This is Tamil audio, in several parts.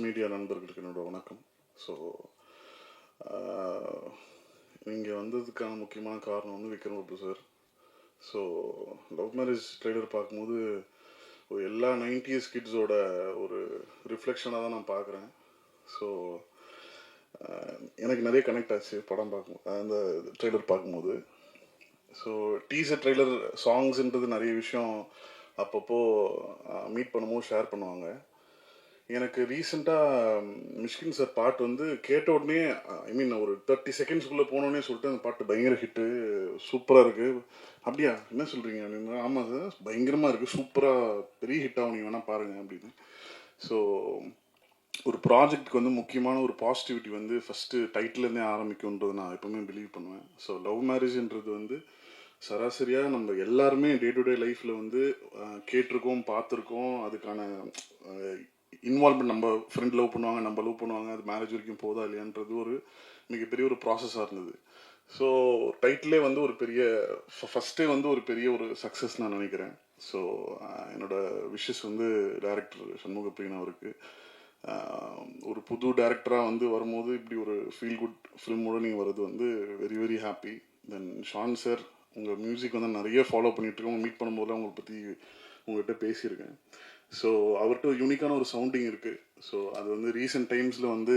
மீடியா நண்பர்களுக்கு என்னோட வணக்கம். ஸோ இங்கே வந்ததுக்கான முக்கியமான காரணம் வந்து Vikram Prabhu sir. So love marriage trailer பார்க்கும்போது எல்லா 90s கிட்ஸோட ஒரு ரிஃப்ளெக்ஷனாக தான் நான் பார்க்குறேன். ஸோ எனக்கு நிறைய கனெக்ட் ஆச்சு படம் பார்க்கும் அந்த ட்ரெய்லர் பார்க்கும்போது. ஸோ டீசர் ட்ரெய்லர் சாங்ஸ்ன்றது நிறைய விஷயம் அப்பப்போ மீட் பண்ணும்போது ஷேர் பண்ணுவாங்க. எனக்கு ரீசெண்டாக மிஷ்கின் சார் பாட்டு வந்து கேட்ட உடனே ஒரு 30 செகண்ட்ஸ்குள்ளே போனோடனே சொல்லிட்டு அந்த பாட்டு பயங்கர ஹிட்டு, சூப்பராக இருக்குது. அப்படியா, என்ன சொல்கிறீங்க அப்படின்னு. ஆமாம் சார், பயங்கரமாக இருக்குது, சூப்பராக பெரிய ஹிட் ஆகும், நீங்கள் வேணால் பாருங்கள் அப்படின்னு. ஸோ ஒரு ப்ராஜெக்ட்டுக்கு வந்து முக்கியமான ஒரு பாசிட்டிவிட்டி வந்து ஃபஸ்ட்டு டைட்டிலேருந்தே ஆரம்பிக்கும்ன்றது நான் எப்பவுமே பிலீவ் பண்ணுவேன். ஸோ லவ் மேரேஜ்ன்றது வந்து சராசரியாக நம்ம எல்லாருமே டே டு டே லைஃப்பில் வந்து கேட்டிருக்கோம், பார்த்துருக்கோம். அதுக்கான இன்வால்வ்மெண்ட், நம்ம ஃப்ரெண்ட் லவ் பண்ணுவாங்க, நம்ம லவ் பண்ணுவாங்க, அது மேரேஜ் வரைக்கும் போதா இல்லையான்றது ஒரு மிகப்பெரிய ஒரு ப்ராசஸாக இருந்தது. ஸோ டைட்டிலே வந்து ஒரு பெரிய ஃபஸ்ட்டே வந்து ஒரு பெரிய ஒரு சக்ஸஸ் நான் நினைக்கிறேன். ஸோ என்னோட விஷஸ் வந்து டைரக்டர் சண்முகப்பிரியன் அவருக்கு. ஒரு புது டைரக்டராக வந்து வரும்போது இப்படி ஒரு ஃபீல் குட் ஃபில்மோடு நீங்கள் வர்றது வந்து வெரி வெரி ஹாப்பி. தென் ஷான் சார், உங்கள் மியூசிக் வந்து நிறைய ஃபாலோ பண்ணிகிட்ருக்கோம். மீட் பண்ணும்போது உங்களை பற்றி உங்கள்கிட்ட பேசியிருக்கேன். ஸோ அவர்கிட்ட யூனிக்கான ஒரு சவுண்டிங் இருக்குது. ஸோ அது வந்து ரீசெண்ட் டைம்ஸில் வந்து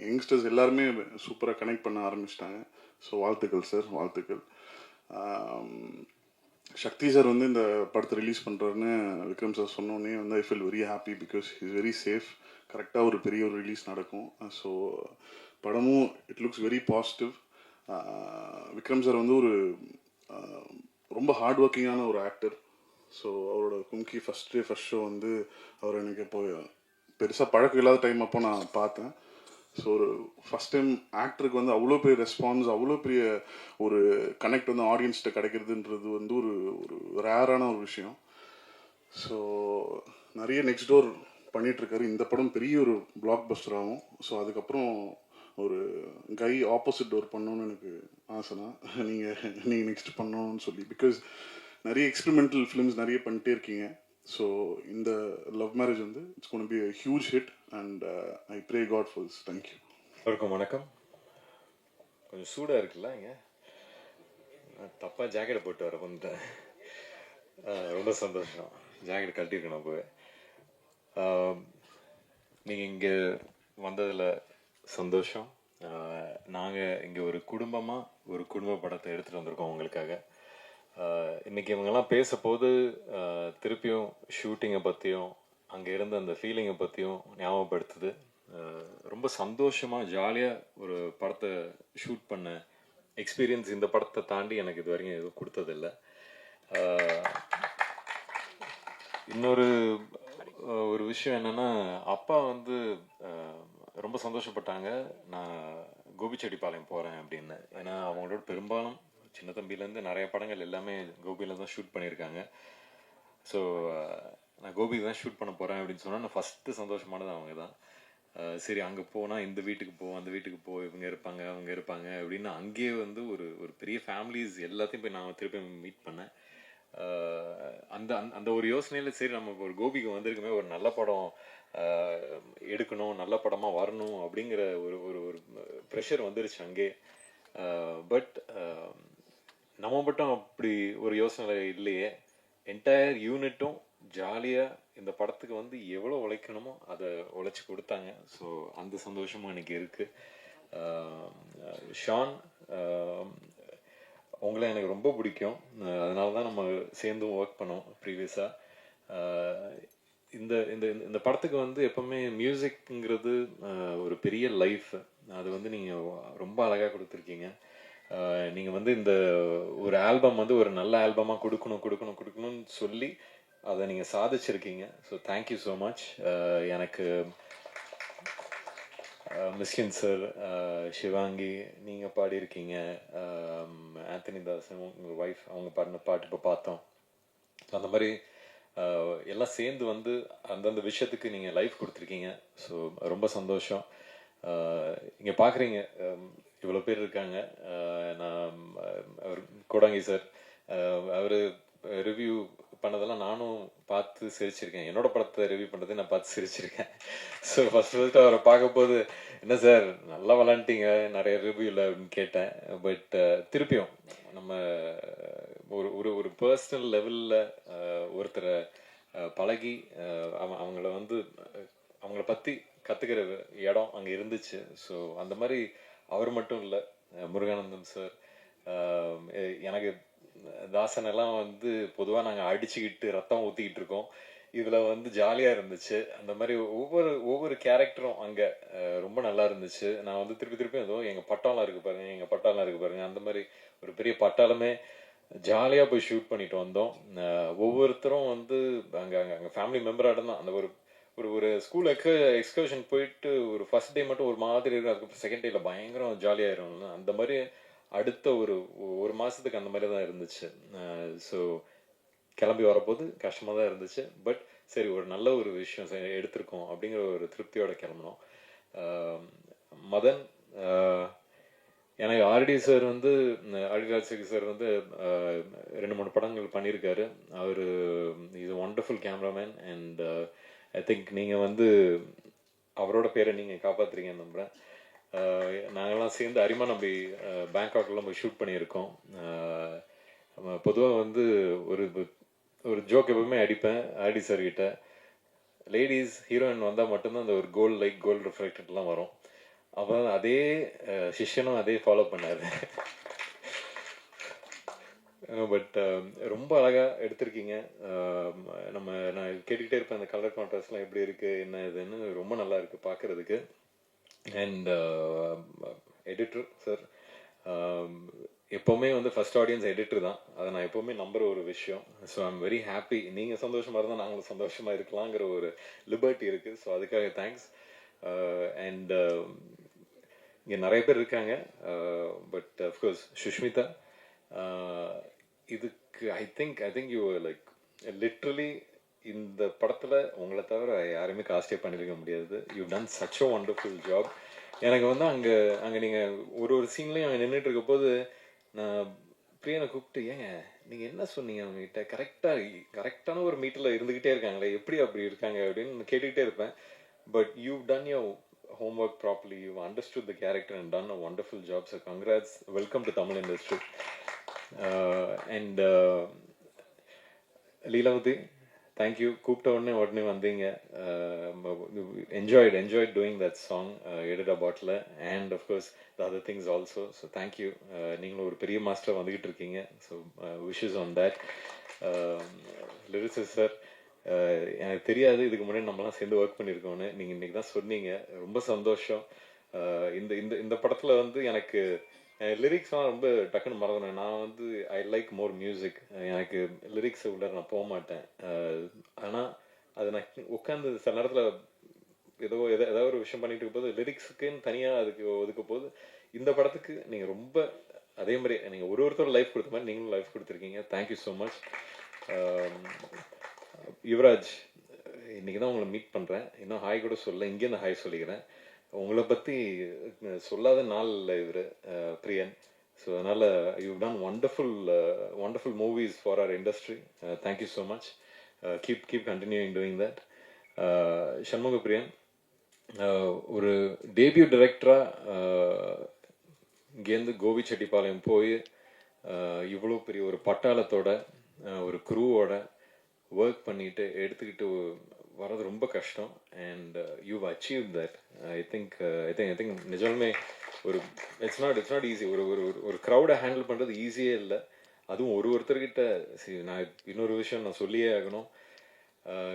யங்ஸ்டர்ஸ் எல்லாருமே சூப்பராக கனெக்ட் பண்ண ஆரம்பிச்சிட்டாங்க. ஸோ வாழ்த்துக்கள் சார், வாழ்த்துக்கள். சக்தி சார் வந்து இந்த படத்தை ரிலீஸ் பண்ணுறாருன்னு விக்ரம் சார் சொன்னோன்னே வந்து I feel very happy, because is very safe. கரெக்டாக ஒரு பெரிய ஒரு ரிலீஸ் நடக்கும். ஸோ படமும் it looks very positive. Vikram sir வந்து ஒரு ரொம்ப ஹார்ட் ஒர்க்கிங்கான ஒரு ஆக்டர். ஸோ அவரோட கும்கி ஃபஸ்ட் ஷோ வந்து அவர் எனக்கு இப்போ பெருசாக பழக்கம் இல்லாத டைம் அப்போ நான் பார்த்தேன். ஸோ ஒரு ஃபஸ்ட் டைம் ஆக்டருக்கு வந்து அவ்வளோ பெரிய ரெஸ்பான்ஸ், அவ்வளோ பெரிய ஒரு கனெக்ட் வந்து ஆடியன்ஸ்கிட்ட கிடைக்கிறதுன்றது வந்து ஒரு ஒரு ரேரான ஒரு விஷயம். ஸோ நிறைய நெக்ஸ்ட் டோர் பண்ணிகிட்ருக்காரு. இந்த படம் பெரிய ஒரு பிளாக் பஸ்டர் ஆகும். ஸோ அதுக்கப்புறம் ஒரு கை ஆப்போசிட் டோர் பண்ணணுன்னு எனக்கு ஆசைனா நீங்கள் நெக்ஸ்ட் பண்ணணும்னு சொல்லி, பிகாஸ் நிறைய எக்ஸ்பெரிமெண்டல் ஃபிலிம்ஸ் நிறைய பண்ணிட்டே இருக்கீங்க. ஸோ இந்த லவ் மேரேஜ் வந்து it's gonna be a huge hit and I pray God for this. Thank you. வணக்கம். கொஞ்சம் சூடாக இருக்குல்ல இங்கே, தப்பாக ஜாக்கெட்டை போட்டு வர வந்துட்டேன். ரொம்ப சந்தோஷம், ஜாக்கெட் கட்டியிருக்கணும் போய். நீங்கள் இங்கே வந்ததில் சந்தோஷம். நாங்கள் இங்கே ஒரு குடும்பமாக ஒரு குடும்ப படத்தை எடுத்துகிட்டு வந்திருக்கோம் உங்களுக்காக. இன்றைக்கி இவங்கெல்லாம் பேசப்போது திருப்பியும் ஷூட்டிங்கை பற்றியும் அங்கே இருந்த அந்த ஃபீலிங்கை பற்றியும் ஞாபகப்படுத்துது. ரொம்ப சந்தோஷமாக ஜாலியாக ஒரு படத்தை ஷூட் பண்ண எக்ஸ்பீரியன்ஸ் இந்த படத்தை தாண்டி எனக்கு இது வரைக்கும் எதுவும் கொடுத்ததில்லை. இன்னொரு ஒரு விஷயம் என்னென்னா, அப்பா வந்து ரொம்ப சந்தோஷப்பட்டாங்க நான் கோபிச்செட்டிப்பாளையம் போகிறேன் அப்படின்னு. ஏன்னா அவங்களோட பெரும்பாலும் சின்ன தம்பியிலேருந்து நிறைய படங்கள் எல்லாமே கோபியில் தான் ஷூட் பண்ணியிருக்காங்க. ஸோ நான் கோபிக்கு தான் ஷூட் பண்ண போகிறேன் அப்படின்னு சொன்னால் நான் ஃபஸ்ட்டு சந்தோஷமானது அவங்க தான். சரி, அங்கே போனால் இந்த வீட்டுக்கு போ, அந்த வீட்டுக்கு போ, இவங்க இருப்பாங்க அவங்க இருப்பாங்க அப்படின்னு அங்கேயே வந்து ஒரு ஒரு பெரிய ஃபேமிலிஸ் எல்லாத்தையும் போய் நான் திருப்பி மீட் பண்ணேன். அந்த அந்த ஒரு யோசனையில் சரி நம்ம ஒரு கோபிக்கு வந்திருக்குமே, ஒரு நல்ல படம் எடுக்கணும், நல்ல படமாக வரணும் அப்படிங்கிற ஒரு ஒரு ஒரு ப்ரெஷர் வந்துருச்சு அங்கே. பட் நம்ம மட்டும் அப்படி ஒரு யோசனை இல்லையே, என்டையர் யூனிட்டும் ஜாலியாக இந்த படத்துக்கு வந்து எவ்வளோ உழைக்கணுமோ அதை உழைச்சி கொடுத்தாங்க. ஸோ அந்த சந்தோஷமும் எனக்கு இருக்குது. ஷான், உங்களை எனக்கு ரொம்ப பிடிக்கும், அதனால தான் நம்ம சேர்ந்தும் ஒர்க் பண்ணோம் ப்ரீவியஸாக. இந்த இந்த இந்த படத்துக்கு வந்து எப்போவுமே மியூசிக்ங்கிறது ஒரு பெரிய லைஃப். அது வந்து நீங்கள் ரொம்ப அழகாக கொடுத்துருக்கீங்க. நீங்கள் வந்து இந்த ஒரு ஆல்பம் வந்து ஒரு நல்ல ஆல்பமாக கொடுக்கணும்னு சொல்லி அதை நீங்கள் சாதிச்சிருக்கீங்க. So thank you so much. எனக்கு மிஸ்கின் சார், சிவாங்கி நீங்கள் பாடியிருக்கீங்க, ஆந்தனி தாசன் உங்கள் ஒய்ஃப் அவங்க பாடின பாட்டு இப்போ பார்த்தோம். அந்த மாதிரி எல்லாம் சேர்ந்து வந்து அந்தந்த விஷயத்துக்கு நீங்கள் லைஃப் கொடுத்துருக்கீங்க. ஸோ ரொம்ப சந்தோஷம். இங்கே பார்க்குறீங்க இவ்வளோ பேர் இருக்காங்க. நான் அவர் கோடாங்கி சார், அவர் ரிவ்யூ பண்ணதெல்லாம் நானும் பார்த்து சிரிச்சிருக்கேன். என்னோட படத்தை ரிவ்யூ பண்ணுறதை நான் பார்த்து சிரிச்சிருக்கேன். ஸோ ஃபர்ஸ்ட் அவரை பார்க்கும்போது என்ன சார் நல்லா விளாண்டிங்க நிறைய ரிவ்யூவில் அப்படின்னு கேட்டேன். பட் திருப்பியும் நம்ம ஒரு ஒரு ஒரு பர்சனல் லெவலில் ஒருத்தரை பழகி அவங்கள வந்து அவங்கள பற்றி கற்றுக்கிற இடம் அங்கே இருந்துச்சு. ஸோ அந்த மாதிரி அவர் மட்டும் இல்லை, முருகானந்தம் சார், எனக்கு தாசன் எல்லாம் வந்து பொதுவாக நாங்கள் அடிச்சுக்கிட்டு ரத்தம் ஊற்றிக்கிட்டு இருக்கோம். இதில் வந்து ஜாலியாக இருந்துச்சு. அந்த மாதிரி ஒவ்வொரு ஒவ்வொரு கேரக்டரும் அங்கே ரொம்ப நல்லா இருந்துச்சு. நான் வந்து திருப்பி திருப்பி ஏதோ எங்கள் பட்டாளம் இருக்குது பாருங்கள், எங்கள் பட்டாளம் இருக்குது பாருங்கள், அந்த மாதிரி ஒரு பெரிய பட்டாளமே ஜாலியாக போய் ஷூட் பண்ணிட்டு வந்தோம். ஒவ்வொருத்தரும் வந்து அங்கே அங்கே அங்கே ஃபேமிலி மெம்பராக தான். அந்த ஒரு ஒரு ஒரு ஸ்கூல் எக்ஸ்கர்ஷன் போயிட்டு ஒரு ஃபர்ஸ்ட் டே மட்டும் ஒரு மாதிரி இருக்கும், அதுக்கப்புறம் செகண்ட் டேல பயங்கரம் ஜாலியாயிரும்ல, அந்த மாதிரி அடுத்த ஒரு மாதத்துக்கு அந்த மாதிரி தான் இருந்துச்சு. ஸோ கிளம்பி வரப்போது கஷ்டமாக தான் இருந்துச்சு. பட் சரி, ஒரு நல்ல ஒரு விஷயம் எடுத்திருக்கோம் அப்படிங்கிற ஒரு திருப்தியோட கிளம்பினோம். மதன், எனக்கு ஆர்டி சார் வந்து ஆர்டிராஜ் சார் வந்து 2-3 படங்கள் பண்ணியிருக்காரு. அவர் is a wonderful cameraman. And I think நீங்கள் வந்து அவரோட பேரை நீங்கள் காப்பாற்றுறீங்கன்னு நம்புகிறேன். நாங்கள்லாம் சேர்ந்து அரிமா நம்பி பேங்காக்லாம் போய் ஷூட் பண்ணியிருக்கோம். பொதுவாக வந்து ஒரு ஒரு ஜோக் எப்பவுமே அடிப்பேன் ஆர்டி சார்கிட்ட, லேடிஸ் ஹீரோயின் வந்தால் மட்டும்தான் அந்த ஒரு கோல்டு லைக் கோல்டு ரிஃப்ளெக்டட்லாம் வரும். அவன் அதே சிஷ்யனும் அதே ஃபாலோ பண்ணார். பட் ரொம்ப அழகாக எடுத்திருக்கீங்க. நான் கேட்டுக்கிட்டே இருப்பேன் அந்த கலர் கான்ட்ராஸ்ட்லாம் எப்படி இருக்குது என்ன இதுன்னு, ரொம்ப நல்லா இருக்குது பார்க்குறதுக்கு. அண்ட் எடிட்டர் சார், எப்போவுமே வந்து ஃபர்ஸ்ட் ஆடியன்ஸ் எடிட்டர் தான், அதை நான் எப்போவுமே நம்புகிற ஒரு விஷயம். So I'm very happy. நீங்கள் சந்தோஷமாக இருந்தால் நாங்களும் சந்தோஷமாக இருக்கலாங்கிற ஒரு லிபர்ட்டி இருக்குது. ஸோ அதுக்காக தேங்க்ஸ். அண்ட் இங்கே நிறைய பேர் இருக்காங்க. பட் அஃப்கோர்ஸ் சுஷ்மிதா, இதுக்கு I think you like literally இந்த படத்தில் உங்களை தவிர யாருமே காஸ்டே பண்ணியிருக்க முடியாது. You done such a wonderful job. எனக்கு வந்து அங்கே நீங்கள் ஒரு சீன்லேயும் அங்கே நின்றுட்டு இருக்க போது நான் பிரியனை கூப்பிட்டு, ஏங்க நீங்கள் என்ன சொன்னீங்க அவங்ககிட்ட, கரெக்டான ஒரு மீட்டரில் இருந்துக்கிட்டே இருக்காங்களே, எப்படி அப்படி இருக்காங்க அப்படின்னு கேட்டுக்கிட்டே இருப்பேன். But you done your homework properly, you've understood the character and done a wonderful job. So congrats, welcome to Tamil industry. And Leelavati, thank you. கூப்பிட்ட உடனே வந்தீங்க. enjoyed doing that song, Edita Bottle, and of course the other things also. So thank you. நீங்களும் ஒரு பெரிய மாஸ்டர் வந்துகிட்டு இருக்கீங்க. So wishes on that. Lyricist sir, எனக்கு தெரியாது இதுக்கு முன்னாடி நம்மலாம் சேர்ந்து ஒர்க் பண்ணியிருக்கோன்னு, நீங்கள் இன்றைக்கி தான் சொன்னீங்க. ரொம்ப சந்தோஷம். இந்த இந்த இந்த படத்தில் வந்து எனக்கு லிரிக்ஸ்லாம் ரொம்ப டக்குன்னு மறந்துனேன். நான் வந்து ஐ லைக் மோர் மியூசிக். எனக்கு லிரிக்ஸ் உள்ள நான் போக மாட்டேன். ஆனால் அது நான் உட்காந்து சில நேரத்தில் ஏதாவது ஒரு விஷயம் பண்ணிட்டு இருக்கும் போது லிரிக்ஸுக்குன்னு தனியாக அதுக்கு ஒதுக்க போது, இந்த படத்துக்கு நீங்கள் ரொம்ப அதே மாதிரி நீங்கள் ஒருத்தர் லைஃப் கொடுத்த மாதிரி நீங்களும் லைஃப் கொடுத்துருக்கீங்க. Thank you so much. யுவராஜ், இன்றைக்கி தான் உங்களை மீட் பண்ணுறேன். இன்னும் ஹாய் கூட சொல்ல, இங்கேருந்து ஹாய் சொல்லிக்கிறேன். உங்களை பற்றி சொல்லாத நாள் இல்லை இவர் பிரியன். ஸோ அதனால் you done wonderful movies for our industry. Thank you so much. Keep continuing doing that. Shanmuga Priyan, ஒரு டேபியூ டைரக்டராக இங்கேருந்து கோபிச்செட்டிப்பாளையம் போய் இவ்வளோ பெரிய ஒரு பட்டாளத்தோட ஒரு குரூவோட ஒர்க் பண்ணிட்டு எடுத்துக்கிட்டு வர்றது ரொம்ப கஷ்டம். And you achieve that. I think நிஜமே ஒரு இட்ஸ் நாட் ஈஸி. ஒரு க்ரௌடை ஹேண்டில் பண்ணுறது ஈஸியே இல்லை. அதுவும் ஒருத்தர்கிட்ட நான் இன்னொரு விஷயம் நான் சொல்லியே ஆகணும்.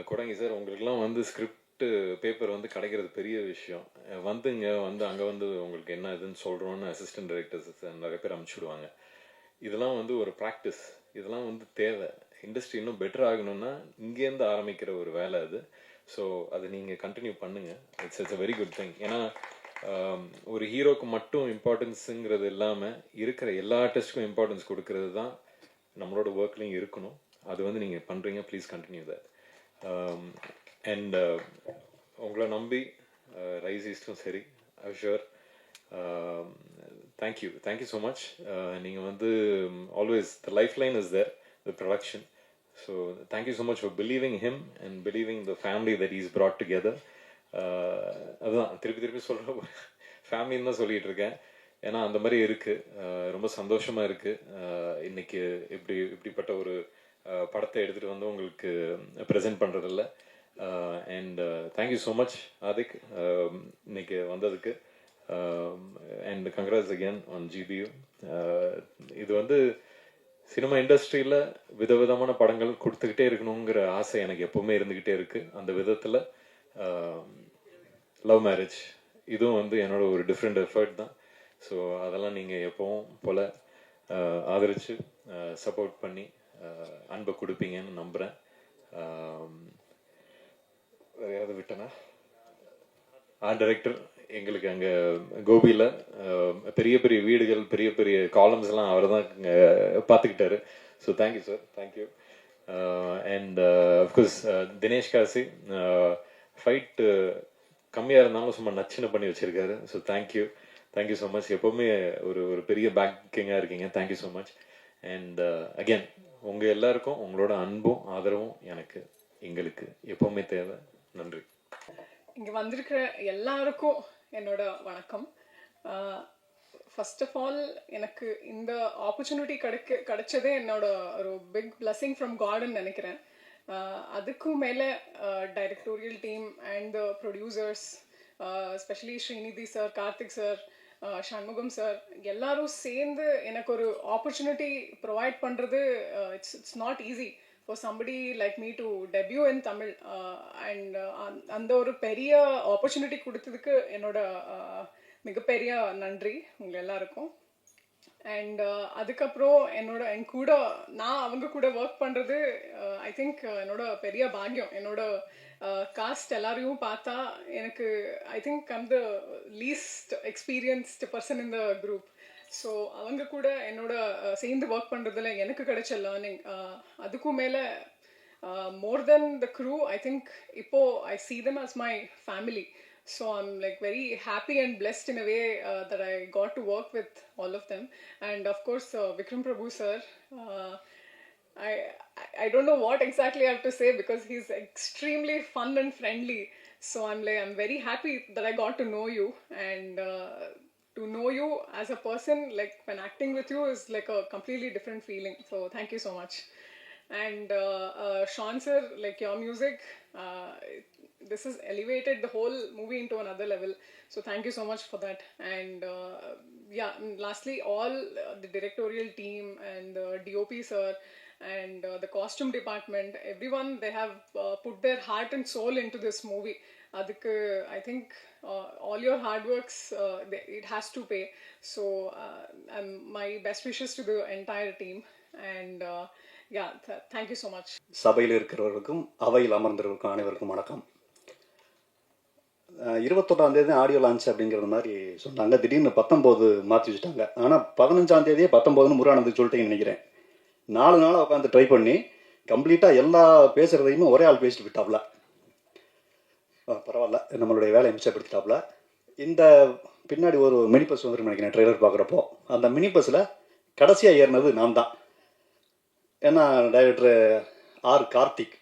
கொடங்கி சார், உங்களுக்குலாம் வந்து ஸ்கிரிப்ட் பேப்பர் வந்து கிடைக்கிறது பெரிய விஷயம். வந்து அங்கே வந்து உங்களுக்கு என்ன இதுன்னு சொல்கிறோன்னு அசிஸ்டன்ட் டைரக்டர்ஸ் நிறைய பேர் அனுப்பிச்சுடுவாங்க. இதெல்லாம் வந்து ஒரு ப்ராக்டிஸ், இதெல்லாம் வந்து தேவை. இண்டஸ்ட்ரி இன்னும் பெட்டர் ஆகணும்னா இங்கேருந்து ஆரம்பிக்கிற ஒரு வேலை அது. ஸோ அதை நீங்கள் கண்டினியூ பண்ணுங்கள். It's a very good thing. ஏன்னா ஒரு ஹீரோக்கு மட்டும் இம்பார்ட்டன்ஸுங்கிறது இல்லாமல் இருக்கிற எல்லா ஆர்டிஸ்ட்டுக்கும் இம்பார்ட்டன்ஸ் கொடுக்கறது தான் நம்மளோட ஒர்க்லேயும் இருக்கணும். அது வந்து நீங்கள் பண்ணுறீங்க. Please continue that. அண்ட் உங்களை நம்பி ரைஸ் ஈஸ்டும் சரி, I sure. Thank you so much. நீங்கள் வந்து always the lifeline is there, the production. So thank you so much for believing him and believing the family that is brought together. அதுதான் திருப்பி திருப்பி சொல்கிற ஃபேமிலின்னு தான் சொல்லிகிட்டு இருக்கேன். ஏன்னா அந்த மாதிரி இருக்குது. ரொம்ப சந்தோஷமாக இருக்குது. இன்னைக்கு இப்படிப்பட்ட ஒரு படத்தை எடுத்துகிட்டு வந்து உங்களுக்கு ப்ரெசென்ட் பண்ணுறதில்ல. And thank you so much Adhik இன்னைக்கு வந்ததுக்கு. And congrats again on GBU. இது வந்து சினிமா இண்டஸ்ட்ரியில் விதவிதமான படங்கள் கொடுத்துக்கிட்டே இருக்கணுங்கிற ஆசை எனக்கு எப்போவுமே இருந்துக்கிட்டே இருக்குது. அந்த விதத்தில் லவ் மேரேஜ் இதுவும் வந்து என்னோட ஒரு டிஃப்ரெண்ட் எஃபர்ட் தான். ஸோ அதெல்லாம் நீங்கள் எப்போவும் போல் ஆதரித்து சப்போர்ட் பண்ணி அன்பை கொடுப்பீங்கன்னு நம்புகிறேன். வேறு யாராவது விட்டனா? டைரக்டர் எங்களுக்கு அங்கே கோபியில் பெரிய பெரிய வீடுகள் பெரிய பெரிய காலம்ஸ்லாம் அவர் தான் பார்த்துக்கிட்டாரு. So thank you sir, thank you. And of course Dinesh Kasi fight கம்மியாக இருந்தாலும் சும்மா நச்சுன்னு பண்ணி வச்சுருக்காரு. So thank you so much. எப்போவுமே ஒரு பெரிய பேக்கிங்காக இருக்கீங்க. Thank you so much. And again உங்கள் எல்லாருக்கும் உங்களோட அன்பும் ஆதரவும் எங்களுக்கு எப்போவுமே தேவை. நன்றி. இங்கே வந்திருக்கிற எல்லாருக்கும் என்னோட வணக்கம். ஃபர்ஸ்ட் ஆஃப் ஆல் எனக்கு இந்த ஆப்பர்ச்சுனிட்டி கிடைச்சதே என்னோட ஒரு பிக் பிளஸிங் ஃப்ரம் காட்னு நினைக்கிறேன். அதுக்கும் மேலே directorial team and the producers, especially Srinidhi sir, Karthik sir, Shanmugam sir எல்லாரும் சேர்ந்து எனக்கு ஒரு ஆப்பர்ச்சுனிட்டி ப்ரொவைட் பண்ணுறது it's not easy for somebody like me to debut in Tamil. And அந்த ஒரு பெரிய ஆப்பர்ச்சுனிட்டி கொடுத்ததுக்கு என்னோட மிகப்பெரிய நன்றி உங்கள் எல்லாருக்கும். அண்ட் அதுக்கப்புறம் என் கூட நான் அவங்க கூட ஒர்க் பண்ணுறது ஐ திங்க் என்னோட பெரிய பாக்கியம். என்னோட காஸ்ட் எல்லாரையும் பார்த்தா எனக்கு I think I'm the least experienced person in the group. So அவங்க கூட என்னோட சேர்ந்து ஒர்க் பண்ணுறதுல எனக்கு கிடைச்ச லேர்னிங் அதுக்கும் மேலே மோர் தென் த க்ரூ ஐ திங்க் இப்போது ஐ see them as my family. So I'm like very happy and blessed in a way that I got to work with all of them. And of course Vikram Prabhu sir, I don't know what exactly I have to say because he's extremely fun and friendly. So I'm very happy that I got to know you, and to know you as a person, like when acting with you is like a completely different feeling. So thank you so much. And Sean sir, like your music, this has elevated the whole movie into another level. So thank you so much for that. And yeah, and lastly all the directorial team and the DOP sir and the costume department, everyone, they have put their heart and soul into this movie. Adukku I think all your hard works it has to pay. So my best wishes to the entire team. And yeah, thank you so much. சபையில் இருக்கிறவர்களுக்கும் அவையில் அமர்ந்திருக்கும் அனைவருக்கும் வணக்கம். 21ஆம் தேதி ஆடியோ லான்ச் அப்படிங்கிற மாதிரி சொன்னாங்க. திடீர்னு 19 மாற்றி வச்சுட்டாங்க. ஆனால் 15ஆம் தேதியே 19ன்னு முருகானந்துக்கு சொல்லிட்டேன்னு நினைக்கிறேன். 4 நாளாக உட்காந்து ட்ரை பண்ணி கம்ப்ளீட்டாக எல்லா பேசுகிறதையுமே ஒரே ஆள் பேசிட்டு விட்டாப்ல. பரவாயில்ல, நம்மளுடைய வேலையை மிச்சப்படுத்திட்டாப்ல. இந்த பின்னாடி ஒரு மினி பஸ் வந்துருக்கு நினைக்கிறேன் ட்ரெய்லர் பார்க்குறப்போ. அந்த மினி பஸ்ஸில் கடைசியாக ஏறினது நான் தான். ஏன்னா டைரக்டர் ஆர் கார்த்திக்,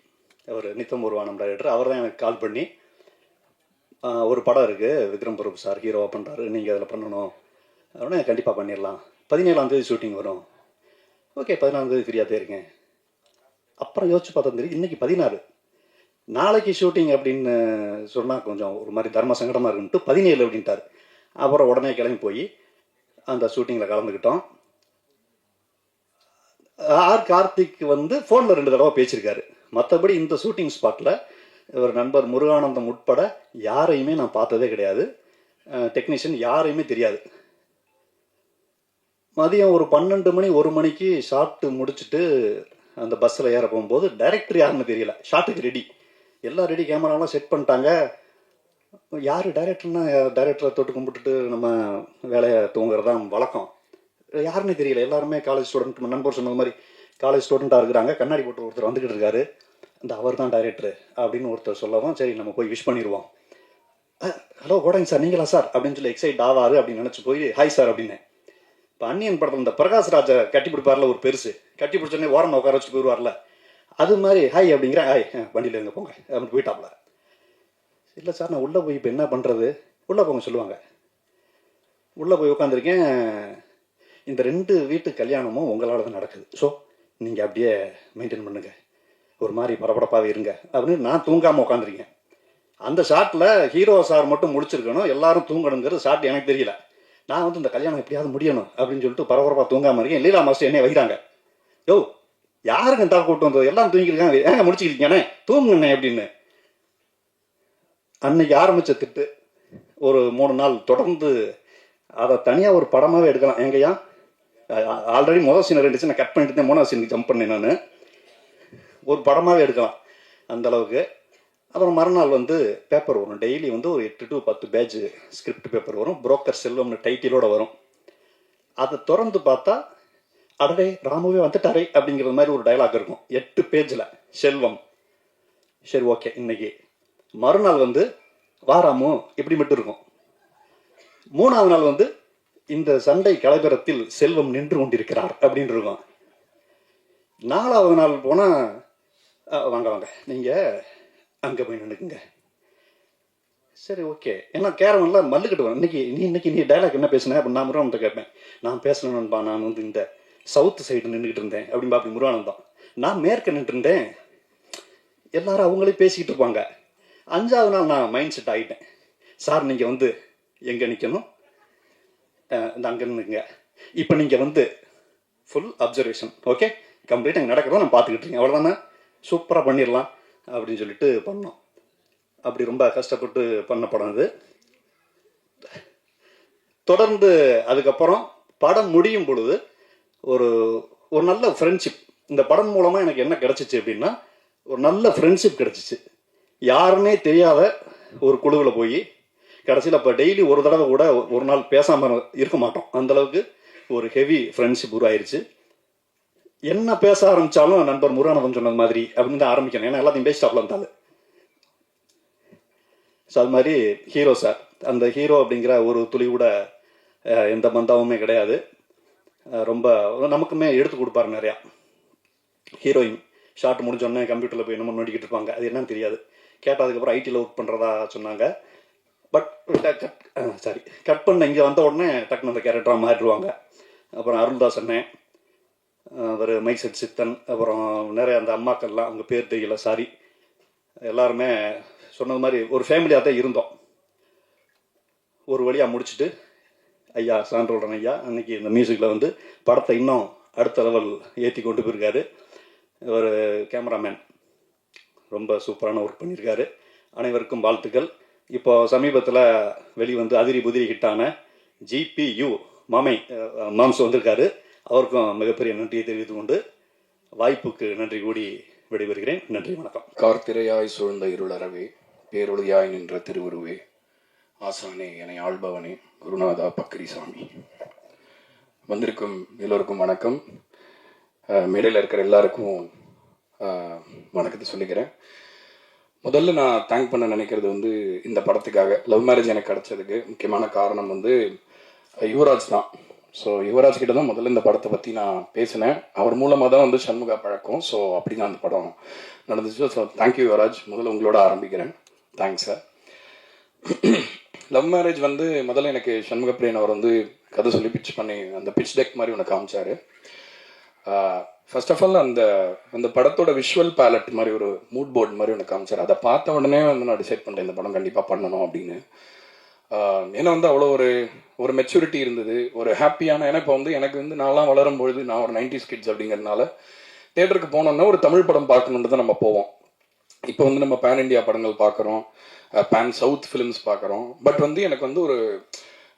அவர் நித்தம் உருவானம் டைரக்டர், அவர் தான் எனக்கு கால் பண்ணி ஒரு படம் இருக்குது விக்ரம் பிரபு சார் ஹீரோவாக பண்ணுறாரு, நீங்கள் அதில் பண்ணணும் அப்படின்னா கண்டிப்பாக பண்ணிடலாம், 17ஆம் தேதி ஷூட்டிங் வரும். ஓகே, 14ஆம் தேதி ஃப்ரீயாக தான் இருக்கேன். அப்புறம் யோசிச்சு பார்த்தா தெரியும் இன்றைக்கி 16, நாளைக்கு ஷூட்டிங் அப்படின்னு சொன்னால் கொஞ்சம் ஒரு மாதிரி தர்ம சங்கடமாக இருக்குன்ட்டு 17 அப்படின்ட்டார். அப்புறம் உடனே கிளம்பி போய் அந்த ஷூட்டிங்கில் கலந்துக்கிட்டோம். ஆர் கார்த்திக் வந்து ஃபோனில் 2 தடவை பேசியிருக்காரு. மற்றபடி இந்த ஷூட்டிங் ஸ்பாட்டில் ஒரு நண்பர் முருகானந்தம் உட்பட யாரையுமே நான் பார்த்ததே கிடையாது. டெக்னீஷியன் யாரையுமே தெரியாது. மதியம் ஒரு 12 மணி 1 மணிக்கு ஷார்ட்டு முடிச்சுட்டு அந்த பஸ்ஸில் ஏற போகும்போது டைரக்டர் யாருன்னு தெரியல. ஷார்ட்டுக்கு ரெடி, எல்லாம் ரெடி, கேமராலாம் செட் பண்ணிட்டாங்க. யார் டைரக்டர்னா டைரக்டரை தொட்டு கும்பிட்டுட்டு நம்ம வேலையை தூங்குறதான் வழக்கம். யாருன்னே தெரியல. எல்லாருமே காலேஜ் ஸ்டூடெண்ட், நண்பர் சொன்னது மாதிரி காலேஜ் ஸ்டூடெண்ட்டாக இருக்கிறாங்க. கண்ணாடி போட்டு ஒருத்தர் வந்துக்கிட்டு இருக்காரு. அந்த அவர் தான் டைரக்டர் அப்படின்னு ஒருத்தர் சொல்லவும் சரி நம்ம போய் விஷ் பண்ணிடுவோம். ஹலோ கோடைங்க சார், நீங்களா சார் அப்படின்னு சொல்லி எக்ஸைட் ஆவாரு அப்படின்னு நினச்சி போய் ஹாய் சார் அப்படின்னு. இப்போ அன்னியன் படத்தில் இந்த பிரகாஷ் ராஜை கட்டி பிடிப்பார்ல ஒரு பெருசு, கட்டி பிடிச்சோடனே ஓரம் உட்கார வச்சுட்டு போயிடுவார்ல, அது மாதிரி ஹாய் அப்படிங்கிற ஹாய் வண்டியில் இருங்க போங்க அப்படின்னு போயிட்டாப்ல. இல்லை சார் நான் உள்ளே போய் இப்போ என்ன பண்ணுறது, உள்ளே போங்க சொல்லுவாங்க. உள்ளே போய் உட்காந்துருக்கேன். இந்த 2 வீட்டு கல்யாணமும் உங்களால் தான் நடக்குது. ஸோ நீங்கள் அப்படியே மெயின்டைன் பண்ணுங்கள், ஒரு மாதிரி பரபரப்பாகவே இருங்க அப்படின்னு நான் தூங்காமல் உட்காந்துருக்கேன். அந்த ஷாட்டில் ஹீரோ சார் மட்டும் முடிச்சிருக்கணும், எல்லாரும் தூங்கணுங்கிறது ஷாட் எனக்கு தெரியல. நான் வந்து இந்த கல்யாணம் எப்படியாவது முடியணும் அப்படின்னு சொல்லிட்டு பரபரப்பாக தூங்காமல் இருக்கேன். லீலா மாஸ்டர் என்னை வைக்கிறாங்க, யோ யாருங்க தா கூட்டு வந்தது, எல்லாம் தூங்கிருக்காங்க, ஏங்க முடிச்சுக்கிட்டீங்கண்ணே தூங்குங்கண்ணே அப்படின்னு. அன்னைக்கு ஆரம்பித்த திட்டு ஒரு 3 நாள் தொடர்ந்து அதை தனியாக ஒரு படமாகவே எடுக்கலாம். எங்கய்யா ஆல்ரெடி முதல் சீன் 2 சீனை கட் பண்ணிட்டு தான் 3வது சீனுக்கு ஜம்ப் பண்ணேன் நான். ஒரு படமாகவே எடுக்கலாம் அந்த அளவுக்கு. அப்புறம் மறுநாள் வந்து பேப்பர் வரும், டெய்லி வந்து ஒரு 8 to 10 பேஜ் ஸ்கிரிப்ட் பேப்பர் வரும். புரோக்கர் செல்வம்னு டைட்டிலோட வரும். அதை திறந்து பார்த்தா அடடே ராமுவே வந்துட்டாரே அப்படிங்கிற மாதிரி ஒரு டைலாக் இருக்கும் 8 பேஜில் செல்வம். சரி ஓகே இன்னைக்கு. மறுநாள் வந்து வாராமோ இப்படி மட்டும் இருக்கும். 3வது நாள் வந்து இந்த சண்டை கலைபரத்தில் செல்வம் நின்று கொண்டிருக்கிறார் அப்படின்னு இருக்கும். 4வது நாள் போனால் வாங்க வாங்க நீங்கள் அங்கே போய் நின்றுக்குங்க. சரி ஓகே. ஏன்னா கேரவன்லாம் மல்லுக்கிட்டு இன்னைக்கு நீ டைலாக் என்ன பேசுனேன் அப்படின்னு நான் முருகானந்தை கேட்பேன். நான் பேசணும்பா, நான் வந்து இந்த சவுத் சைடு நின்றுக்கிட்டு இருந்தேன் அப்படின்பா. அப்படி முருகானந்தம் நான் மேற்க நின்று இருந்தேன். எல்லாரும் அவங்களே பேசிக்கிட்டு இருப்பாங்க. 5வது நாள் நான் மைண்ட் செட் ஆகிட்டேன். சார் நீங்கள் வந்து எங்கே நிற்கணும், இந்த அங்கே நின்றுங்க. இப்போ நீங்கள் வந்து ஃபுல் அப்சர்வேஷன், ஓகே கம்ப்ளீட் அங்கே நடக்கிறத நான் பார்த்துக்கிட்டு இருக்கேன், அவ்வளோதானே, சூப்பராக பண்ணிடலாம் அப்படின்னு சொல்லிட்டு பண்ணோம். அப்படி ரொம்ப கஷ்டப்பட்டு பண்ண படம் அது. தொடர்ந்து அதுக்கப்புறம் படம் முடியும் பொழுது ஒரு ஒரு நல்ல ஃப்ரெண்ட்ஷிப் இந்த படம் மூலமாக எனக்கு என்ன கிடச்சிச்சு அப்படின்னா, ஒரு நல்ல ஃப்ரெண்ட்ஷிப் கிடச்சிச்சு. யாருன்னே தெரியாத ஒரு குழுவில் போய் கடைசியில் இப்போ டெய்லி ஒரு தடவை கூட ஒரு நாள் பேசாமல் இருக்க மாட்டோம். அந்தளவுக்கு ஒரு ஹெவி ஃப்ரெண்ட்ஷிப் உருவாயிருச்சு. என்ன பேச ஆரம்பித்தாலும் நண்பர் முருகானந்தம் சொன்னது மாதிரி அப்படின்னு தான் ஆரம்பிக்கணும். ஏன்னா எல்லாத்தையும் பேசிட்டாப்ல இருந்தாலும். ஸோ அது மாதிரி ஹீரோ சார், அந்த ஹீரோ அப்படிங்கிற ஒரு துளி கூட எந்த பந்தாவுமே கிடையாது. ரொம்ப நமக்குமே எடுத்து கொடுப்பாரு நிறையா. ஹீரோயின் ஷார்ட் முடிஞ்சோடனே கம்ப்யூட்டரில் போய் என்னமோ நோண்டிக்கிட்டு இருப்பாங்க, அது என்னன்னு தெரியாது. கேட்டதுக்கப்புறம் ஐடியில் ஒர்க் பண்ணுறதா சொன்னாங்க. பட் கட் பண்ண இங்கே வந்த உடனே டக்குன்னு அந்த கேரக்டராக மாறிடுவாங்க. அப்புறம் அருள்தாஸ் அண்ணன், அவர் மைக் செட் சித்தன், அப்புறம் நிறைய அந்த அம்மாக்கள்லாம் அவங்க பேர் தெரியல, சாரி. எல்லாருமே சொன்னது மாதிரி ஒரு ஃபேமிலியாக தான் இருந்தோம். ஒரு வழியாக முடிச்சுட்டு ஐயா சான்றோடன் ஐயா அன்னைக்கு இந்த மியூசிக்கில் வந்து படத்தை இன்னும் அடுத்த லெவல் ஏற்றி கொண்டு போயிருக்காரு. ஒரு கேமராமேன் ரொம்ப சூப்பரான ஒர்க் பண்ணியிருக்காரு. அனைவருக்கும் வாழ்த்துக்கள். இப்போ சமீபத்தில் வெளிவந்து அதிரி புதிரி ஹிட்டான GPU மாம்ஸ் வந்திருக்காரு. அவருக்கும் மிகப்பெரிய நன்றியை தெரிவித்துக் கொண்டு வாய்ப்புக்கு நன்றி கூடி விடைபெறுகிறேன். நன்றி, வணக்கம். கார்த்திரையாய் சூழ்ந்த இருளறவே, பேரொழியாய் நின்ற திருவுருவே, ஆசானே என ஆள்பவனே, குருநாதா பக்ரிசாமி. வந்திருக்கும் எல்லோருக்கும் வணக்கம். மேடையில் இருக்கிற எல்லாருக்கும் வணக்கத்தை சொல்லிக்கிறேன். முதல்ல நான் தேங்க் பண்ண நினைக்கிறது வந்து இந்த படத்துக்காக லவ் மேரேஜ் எனக்கு கிடைச்சதுக்கு முக்கியமான காரணம் வந்து யுவராஜ் தான். ஸோ யுவராஜ் கிட்ட தான் முதல்ல இந்த படத்தை பற்றி நான் பேசினேன். அவர் மூலமாக தான் வந்து சண்முகா பழக்கம். ஸோ அப்படி தான் அந்த படம் நடந்துச்சு. So thank you Yuvaraj. முதல்ல உங்களோட ஆரம்பிக்கிறேன். Thanks sir. லவ் மேரேஜ் வந்து முதல்ல எனக்கு சண்முக பிரியன் அவர் வந்து கதை சொல்லி பிட்ச் பண்ணி அந்த பிட்ச் டெக் மாதிரி ஒன்று காமிச்சாரு. ஃபர்ஸ்ட் ஆஃப் ஆல் அந்த படத்தோட விஷுவல் பேலட் மாதிரி ஒரு மூட் போர்டு மாதிரி ஒன்று காமிச்சார். அதை பார்த்த உடனே வந்து நான் டிசைட் பண்ணிட்டேன் இந்த படம் கண்டிப்பாக பண்ணணும் அப்படின்னு. ஏன்னா வந்து அவ்வளோ ஒரு மெச்சூரிட்டி இருந்தது, ஒரு ஹாப்பியான. ஏன்னா இப்போ வந்து எனக்கு வந்து நான்லாம் வளரும்பொழுது நான் ஒரு 90s கிட்ஸ் அப்படிங்கிறதுனால தேட்டருக்கு போனோம்னா ஒரு தமிழ் படம் பார்க்கணுன்ட்டு தான் நம்ம போவோம். இப்போ வந்து நம்ம பேன் இண்டியா படங்கள் பார்க்குறோம், பேன் சவுத் ஃபிலிம்ஸ் பார்க்குறோம். பட் வந்து எனக்கு வந்து ஒரு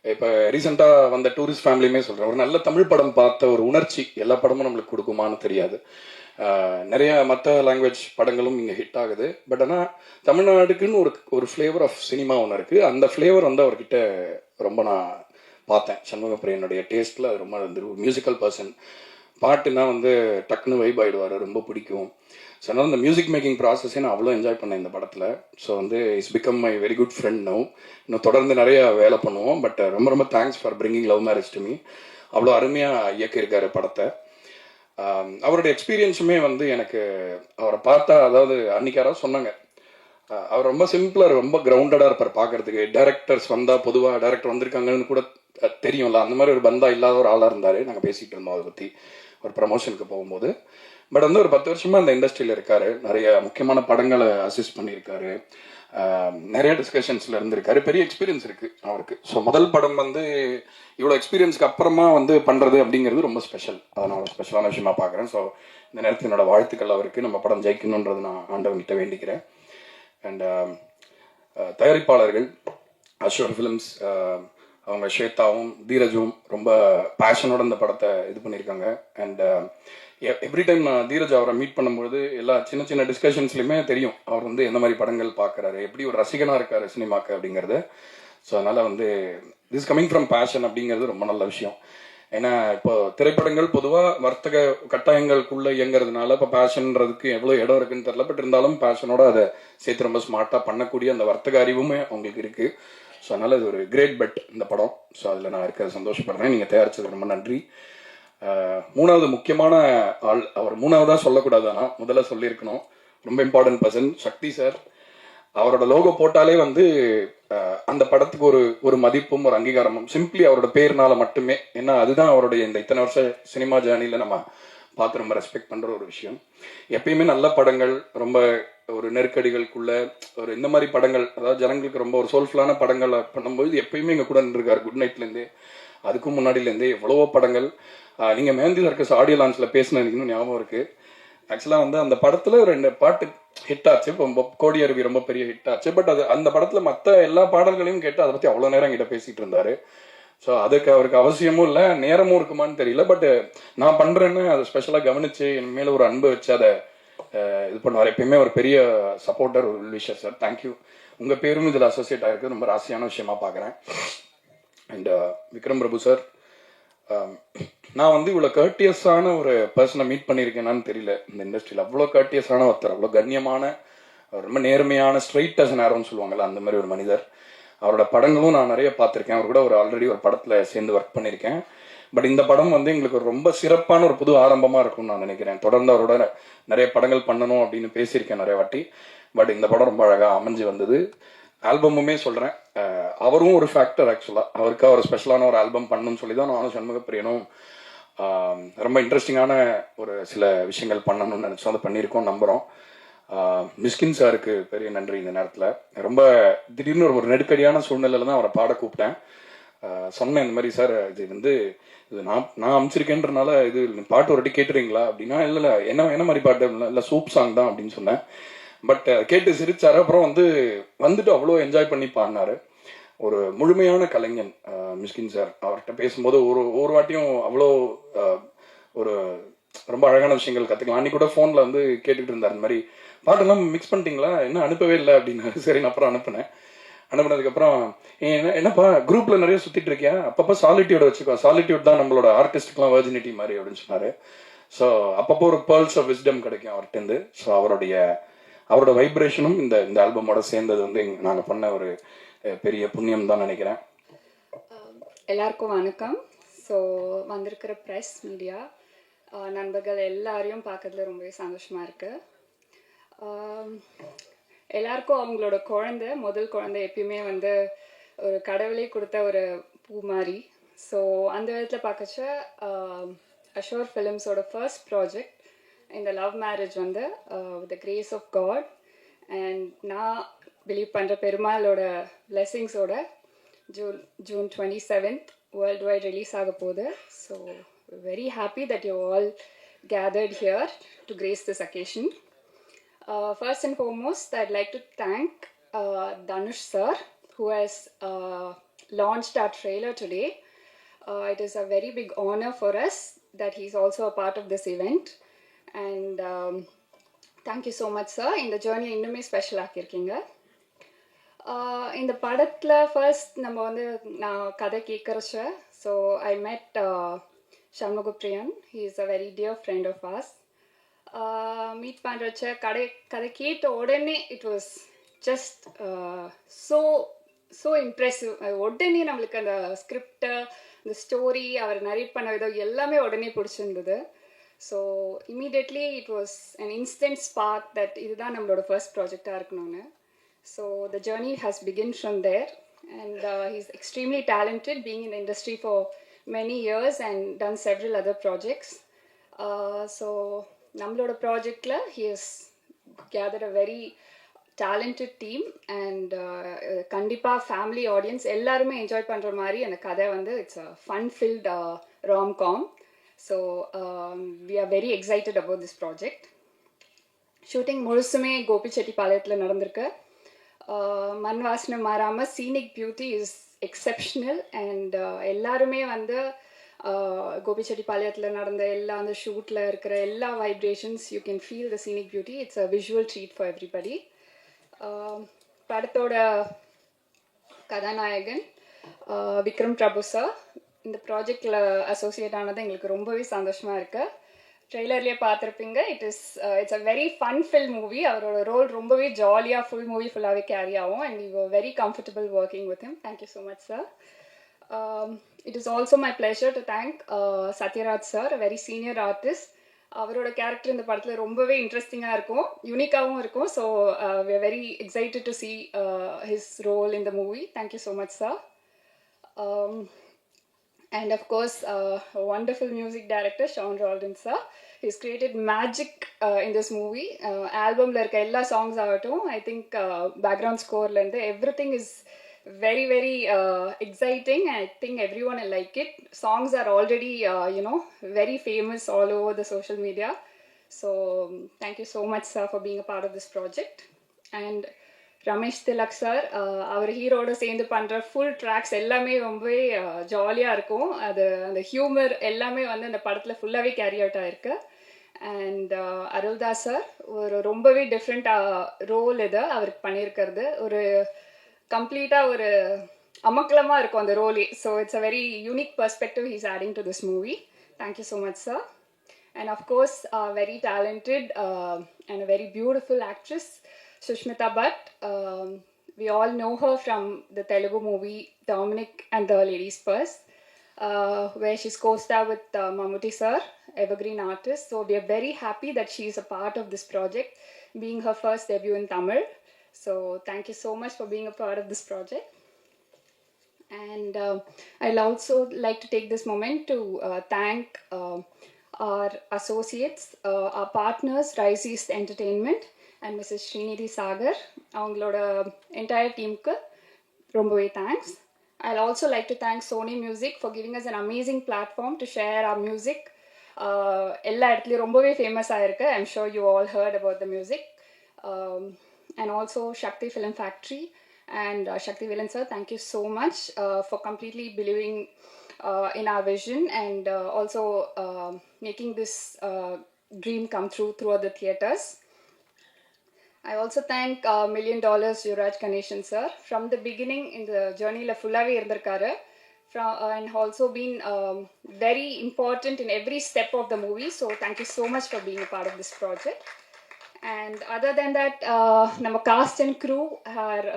இப்போ ரீசெண்டாக வந்த டூரிஸ்ட் ஃபேமிலியுமே சொல்கிறேன், ஒரு நல்ல தமிழ் படம் பார்த்த ஒரு உணர்ச்சி எல்லா படமும் நம்மளுக்கு கொடுக்குமான்னு தெரியாது. நிறைய மற்ற லாங்குவேஜ் படங்களும் இங்கே ஹிட் ஆகுது. பட் ஆனால் தமிழ்நாடுக்குன்னு ஒரு ஃப்ளேவர் ஆஃப் சினிமா ஒன்று இருக்குது. அந்த ஃப்ளேவர் வந்து அவர்கிட்ட ரொம்ப நான் பார்த்தேன். சண்முக பிரியனுடைய டேஸ்ட்டில் அது ரொம்ப வந்து ஒரு மியூசிக்கல் பர்சன். பாட்டுனா வந்து டக்குன்னு வைப் ஆகிடுவார், ரொம்ப பிடிக்கும். ஸோ அதனால் இந்த மியூசிக் மேக்கிங் ப்ராசஸே நான் அவ்வளோ என்ஜாய் பண்ணேன் இந்த படத்தில். ஸோ வந்து it's become my very good friend now. இன்னும் தொடர்ந்து நிறைய வேலை பண்ணுவோம். பட் ரொம்ப ரொம்ப thanks for bringing love marriage to me. அவ்வளோ அருமையாக இயக்கியிருக்காரு படத்தை. அவருடைய எக்ஸ்பீரியன்ஸுமே வந்து எனக்கு அவரை பார்த்தா, அதாவது அன்னைக்கு யாராவது சொன்னாங்க, அவர் ரொம்ப சிம்பிளாக ரொம்ப கிரவுண்டடாக இருப்பார் பார்க்கறதுக்கு. டேரக்டர்ஸ் வந்தால் பொதுவாக டேரக்டர் வந்திருக்காங்கன்னு கூட தெரியும்ல, அந்த மாதிரி ஒரு பந்தா இல்லாத ஒரு ஆளாக இருந்தார். நாங்கள் பேசிகிட்டு இருந்தோம் அதை பற்றி ஒரு ப்ரமோஷனுக்கு போகும்போது. பட் வந்து ஒரு 10 வருஷமாக அந்த இண்டஸ்ட்ரியில் இருக்கார். நிறைய முக்கியமான படங்களை அசிஸ்ட் பண்ணியிருக்காரு. நிறைய டிஸ்கஷன்ஸில் இருந்திருக்காரு. பெரிய எக்ஸ்பீரியன்ஸ் இருக்குது அவருக்கு. ஸோ முதல் படம் வந்து இவ்வளோ எக்ஸ்பீரியன்ஸ்க்கு அப்புறமா வந்து பண்ணுறது அப்படிங்கிறது ரொம்ப ஸ்பெஷல். அதை நான் ஒரு ஸ்பெஷலான விஷயமா பார்க்குறேன். ஸோ இந்த நேரத்தில் என்னோட வாழ்த்துக்கள் அவருக்கு. நம்ம படம் ஜெயிக்கணுன்றது நான் ஆண்டவன்கிட்ட வேண்டிக்கிறேன். அண்ட் தயாரிப்பாளர்கள் அஷோர் ஃபிலிம்ஸ், அவங்க ஸ்வேதாவும் தீரஜும் ரொம்ப பேஷனோட இந்த படத்தை இது பண்ணியிருக்காங்க. அண்ட் எவ்ரி டைம் நான் தீரஜ் அவரை மீட் பண்ணும்போது எல்லா சின்ன சின்ன டிஸ்கஷன்ஸ்லையுமே தெரியும் அவர் வந்து எந்த மாதிரி படங்கள் பார்க்குறாரு, எப்படி ஒரு ரசிகனாக இருக்காரு சினிமாக்கு அப்படிங்கிறது. ஸோ அதனால் வந்து திஸ் கமிங் ஃப்ரம் பேஷன் அப்படிங்கிறது ரொம்ப நல்ல விஷயம். ஏன்னா இப்போ திரைப்படங்கள் பொதுவாக வர்த்தக கட்டாயங்களுக்குள்ளே இயங்குறதுனால இப்போ பேஷன்ன்றதுக்கு எவ்வளோ இடம் இருக்குன்னு தெரியல. பட் இருந்தாலும் பேஷனோட அதை சேர்த்து ரொம்ப ஸ்மார்ட்டாக பண்ணக்கூடிய அந்த வர்த்தக அறிவுமே அவங்களுக்கு இருக்குது. ஸோ அதனால் இது ஒரு கிரேட் பெட் இந்த படம். ஸோ அதில் நான் இருக்கிறத சந்தோஷப்படுறேன். நீங்கள் தயாரித்ததுக்கு ரொம்ப நன்றி. மூணாவது முக்கியமான ஆள், அவர் மூணாவதாக சொல்லக்கூடாது, ஆனால் முதல்ல சொல்லியிருக்கணும், ரொம்ப இம்பார்ட்டன்ட் பர்சன் சக்தி சார். அவரோட லோகோ போட்டாலே வந்து அந்த படத்துக்கு ஒரு மதிப்பும் ஒரு அங்கீகாரமும் சிம்பிளி அவரோட பேர்னால மட்டுமே. ஏன்னா அதுதான் அவருடைய இந்த இத்தனை வருஷ சினிமா ஜேர்னியில் நம்ம பார்த்து ரொம்ப ரெஸ்பெக்ட் பண்ணுற ஒரு விஷயம். எப்பயுமே நல்ல படங்கள், ரொம்ப ஒரு நெருக்கடிகளுக்குள்ள ஒரு இந்த மாதிரி படங்கள், அதாவது ஜனங்களுக்கு ரொம்ப ஒரு சோல்ஃபுல்லான படங்கள் பண்ணும்போது எப்பயுமே எங்கள் கூட நின்றுருக்காரு. குட் நைட்லேருந்தே அதுக்கும் முன்னாடியிலேருந்தே எவ்வளவோ படங்கள். நீங்கள் மேந்தி சர்க்கஸ் ஆடியோ லான்ச்சில் பேசினது இன்னும் ஞாபகம் இருக்குது. ஆக்சுவலாக வந்து அந்த படத்தில் 2 பாட்டு ஹிட் ஆச்சு. இப்போ கோடி அருவி ரொம்ப பெரிய ஹிட் ஆச்சு. பட் அது அந்த படத்தில் மற்ற எல்லா பாடல்களையும் கேட்டு அதை பற்றி அவ்வளோ நேரம் என்கிட்ட பேசிகிட்டு இருந்தார். ஸோ அதுக்கு அவருக்கு அவசியமும் இல்லை, நேரமும் இருக்குமான்னு தெரியல. பட் நான் பண்ணுறேன்னு அதை ஸ்பெஷலாக கவனித்து என் மேலே ஒரு அன்பு வச்சு அதை இது பண்ணுவார். எப்பயுமே ஒரு பெரிய சப்போர்ட்டர், ஒரு விஷர் சார். தேங்க்யூ. உங்கள் பேரும் இதில் அசோசியேட் ஆகிருக்கு, ரொம்ப ராசியான விஷயமா பார்க்குறேன். அண்ட் விக்ரம் பிரபு சார், நான் வந்து இவ்வளோ கர்ட்டியஸான ஒரு பர்சனை மீட் பண்ணியிருக்கேனான்னு தெரியல இந்த இண்டஸ்ட்ரியில். அவ்வளோ கர்ட்டியஸான ஒருத்தர், அவ்வளோ கண்ணியமான, ரொம்ப நேர்மையான, ஸ்ட்ரைட் அஸ் நேரம்னு சொல்லுவாங்கல்ல, அந்த மாதிரி ஒரு மனிதர். அவரோட படங்களும் நான் நிறைய பார்த்துருக்கேன். அவர் கூட ஆல்ரெடி ஒரு படத்தில் சேர்ந்து ஒர்க் பண்ணியிருக்கேன். பட் இந்த படம் வந்து எங்களுக்கு ரொம்ப சிறப்பான ஒரு புது ஆரம்பமாக இருக்கும்னு நான் நினைக்கிறேன். தொடர்ந்து அவரோட நிறைய படங்கள் பண்ணணும் அப்படின்னு பேசியிருக்கேன் நிறைய வாட்டி. பட் இந்த படம் ரொம்ப அழகாக அமைஞ்சு வந்தது. ஆல்பமுமே சொல்கிறேன், அவரும் ஒரு ஃபேக்டர். ஆக்சுவலாக அவருக்காக ஒரு ஸ்பெஷலான ஒரு ஆல்பம் பண்ணணும்னு சொல்லி தான் நானும் சண்முகப்பிரியனும் ரொம்ப இன்ட்ரெஸ்டிங்கான ஒரு சில விஷயங்கள் பண்ணணும்னு நினச்சோம். அதை பண்ணியிருக்கோம், நம்புகிறோம். மிஸ்கின் சாருக்கு பெரிய நன்றி. இந்த நேரத்தில் ரொம்ப திடீர்னு ஒரு நெருக்கடியான சூழ்நிலையில் தான் அவரை பாட கூப்பிட்டேன். சொன்னேன் இந்த மாதிரி, சார் இது நான் அமைச்சிருக்கேன்றனால இது பாட்டு ஒரு வாட்டி கேட்டுறீங்களா அப்படின்னா, இல்லை என்ன மாதிரி பாட்டு இல்லை சூப் சாங் தான் அப்படின்னு சொன்னேன். பட் கேட்டு சிரிச்சாரு. அப்புறம் வந்துட்டு அவ்வளோ என்ஜாய் பண்ணி பாடினாரு. ஒரு முழுமையான கலைஞன் மிஸ்கின் சார். அவர்கிட்ட பேசும்போது ஒரு வாட்டியும் அவ்வளோ ஒரு ரொம்ப அழகான விஷயங்கள் கற்றுக்கலாம். அன்றைக்கி கூட ஃபோனில் வந்து கேட்டுக்கிட்டு இருந்தார், இந்த மாதிரி பாட்டெல்லாம் மிக்ஸ் பண்ணிட்டீங்களா, என்ன அனுப்பவே இல்லை அப்படின்னாரு. சரி, நான் அப்புறம் அனுப்புனதுக்கப்புறம் என்னப்பா குரூப்பில் நிறைய சுற்றிட்டு இருக்கியா, அப்பப்போ சாலிட்யூட் வச்சுக்கோ, சாலிட்யூட் தான் நம்மளோட ஆர்டிஸ்ட்டுக்கெலாம் வெர்ஜினிட்டி மாதிரி அப்படின்னு சொன்னார். ஸோ அப்பப்போ ஒரு பேர்ல்ஸ் ஆஃப் விஸ்டம் கிடைக்கும் அவர்கிட்டருந்து. ஸோ அவரோட வைப்ரேஷனும் இந்த ஆல்பமோட சேர்ந்தது வந்து நாங்கள் பண்ண ஒரு பெரிய புண்ணியம் தான் நினைக்கிறேன். எல்லாருக்கும் வணக்கம். ஸோ வந்திருக்கிற ப்ரெஸ், மீடியா நண்பர்கள் எல்லாரையும் பார்க்கறதுல ரொம்பவே சந்தோஷமாக இருக்குது. எல்லாருக்கும் அவங்களோட முதல் குழந்தை எப்பயுமே வந்து ஒரு கடவுளே கொடுத்த ஒரு பூ மாதிரி. ஸோ அந்த விதத்தில் பார்க்கச்ச அஷோர் ஃபிலிம்ஸோட ஃபர்ஸ்ட் ப்ராஜெக்ட் இந்த லவ் மேரேஜ் வந்து with the grace of God and நான் பிலீவ் பண்ணுற பெருமாளோட பிளெஸிங்ஸோட June 27th world wide release ஆக போகுது. So very happy that you all gathered here to grace this occasion. First and foremost, I'd like to thank Dhanush sir, who has launched our trailer today. It is a very big honor for us that he's also a part of this event. And thank you so much, sir. இந்த ஜேர்னி இன்னுமே ஸ்பெஷல் ஆக்கியிருக்கீங்க. இந்த படத்தில் ஃபர்ஸ்ட் நம்ம வந்து நான் கதை கேட்குறச்ச, so I met Shanmugapriyan. He is a very dear friend of us. Meet பண்ணுறச்ச கதை கேட்ட உடனே it was just so impressive. உடனே நம்மளுக்கு அந்த ஸ்கிரிப்டு, இந்த ஸ்டோரி, அவர் நரேட் பண்ண விதம் எல்லாமே உடனே பிடிச்சிருந்தது. So immediately it was an instant spark that இதுதான் நம்மளோட ஃபர்ஸ்ட் ப்ராஜெக்டாக இருக்கணும்னு. So the journey has begin from there and he's extremely talented being in industry for many years and done several other projects. So நம்மளோட ப்ராஜெக்டில் he has gathered a very talented team and கண்டிப்பாக ஃபேமிலி ஆடியன்ஸ் எல்லாருமே என்ஜாய் பண்ணுற மாதிரி அந்த கதை வந்து it's a fun filled rom-com. So we are very excited about this project. Shooting முழுசுமே கோபிச்செட்டிப்பாளையத்தில் நடந்திருக்கு. மண் வாசனை மாறாமல் scenic beauty is exceptional and எல்லாருமே வந்து கோபிச்செட்டிப்பாளையத்தில் நடந்த எல்லா அந்த ஷூட்டில் இருக்கிற எல்லா vibrations you can feel the scenic beauty. It's a visual treat for everybody. படத்தோட கதாநாயகன் விக்ரம் பிரபு சார் இந்த ப்ராஜெக்டில் அசோசியேட் ஆனது எங்களுக்கு ரொம்பவே சந்தோஷமாக இருக்குது. ட்ரெய்லர்லேயே பார்த்துருப்பீங்க. It's a very fun filled movie. அவரோட ரோல் ரொம்பவே ஜாலியாக ஃபுல் மூவி ஃபுல்லாகவே கேரி ஆகும் and we were very comfortable working with him. Thank you so much sir. It is also my pleasure to thank Sathyaraj sir, a very senior artist. அவரோட கேரக்டர் இந்த படத்தில் ரொம்பவே இன்ட்ரெஸ்டிங்காக இருக்கும், யூனிக்காகவும் இருக்கும். So we are very excited to see his role in the movie. Thank you so much sir. And of course a wonderful music director Sean Roldan sir. He's created magic in this movie. Album la irka ella songs aagatum, I think background score la irundhu everything is very very exciting. I think everyone will like it. Songs are already very famous all over the social media. So thank you so much sir for being a part of this project. And Ramesh Thilak sir, அவர் ஹீரோட சேர்ந்து பண்ணுற ஃபுல் ட்ராக்ஸ் எல்லாமே ரொம்பவே ஜாலியாக இருக்கும். அது அந்த ஹியூமர் எல்லாமே வந்து அந்த படத்தில் ஃபுல்லாகவே கேரி அவுட் ஆகிருக்கு. அண்ட் அருள்தாஸ் சார் ஒரு ரொம்பவே டிஃப்ரெண்ட்டாக ரோல் இது அவருக்கு பண்ணியிருக்கிறது. ஒரு கம்ப்ளீட்டாக ஒரு அமக்கலமாக இருக்கும் அந்த ரோலே. So it's a very unique perspective he's adding to this movie. Thank you so much sir. And of course very talented and a very beautiful actress Sushmita Bhatt. We all know her from the Telugu movie Dominic and the Ladies Purse, where she's co-starred with Mammootty sir, evergreen artist. So we are very happy that she is a part of this project, being her first debut in Tamil. So thank you so much for being a part of this project. And I'll also like to take this moment to thank our associates, our partners, Rise East Entertainment and Mrs. Srinidhi Sagar. அவங்களோட entire teamக்கு ரொம்பவே thanks. I'll also like to thank Sony Music for giving us an amazing platform to share our music. எல்லா இடத்துலையும் ரொம்பவே ஃபேமஸ் ஆயிருக்கு. I'm sure you all heard about the music. And also Shakti Film Factory and Shakti Villain sir, thank you so much for completely believing in our vision and also making this dream come true throughout the theaters. I also thank $1 million Yuvraj Ganeshan sir. From the beginning in the journey la fullave irundirkaru and also been very important in every step of the movie. So thank you so much for being a part of this project. And other than that நம்ம cast and crew are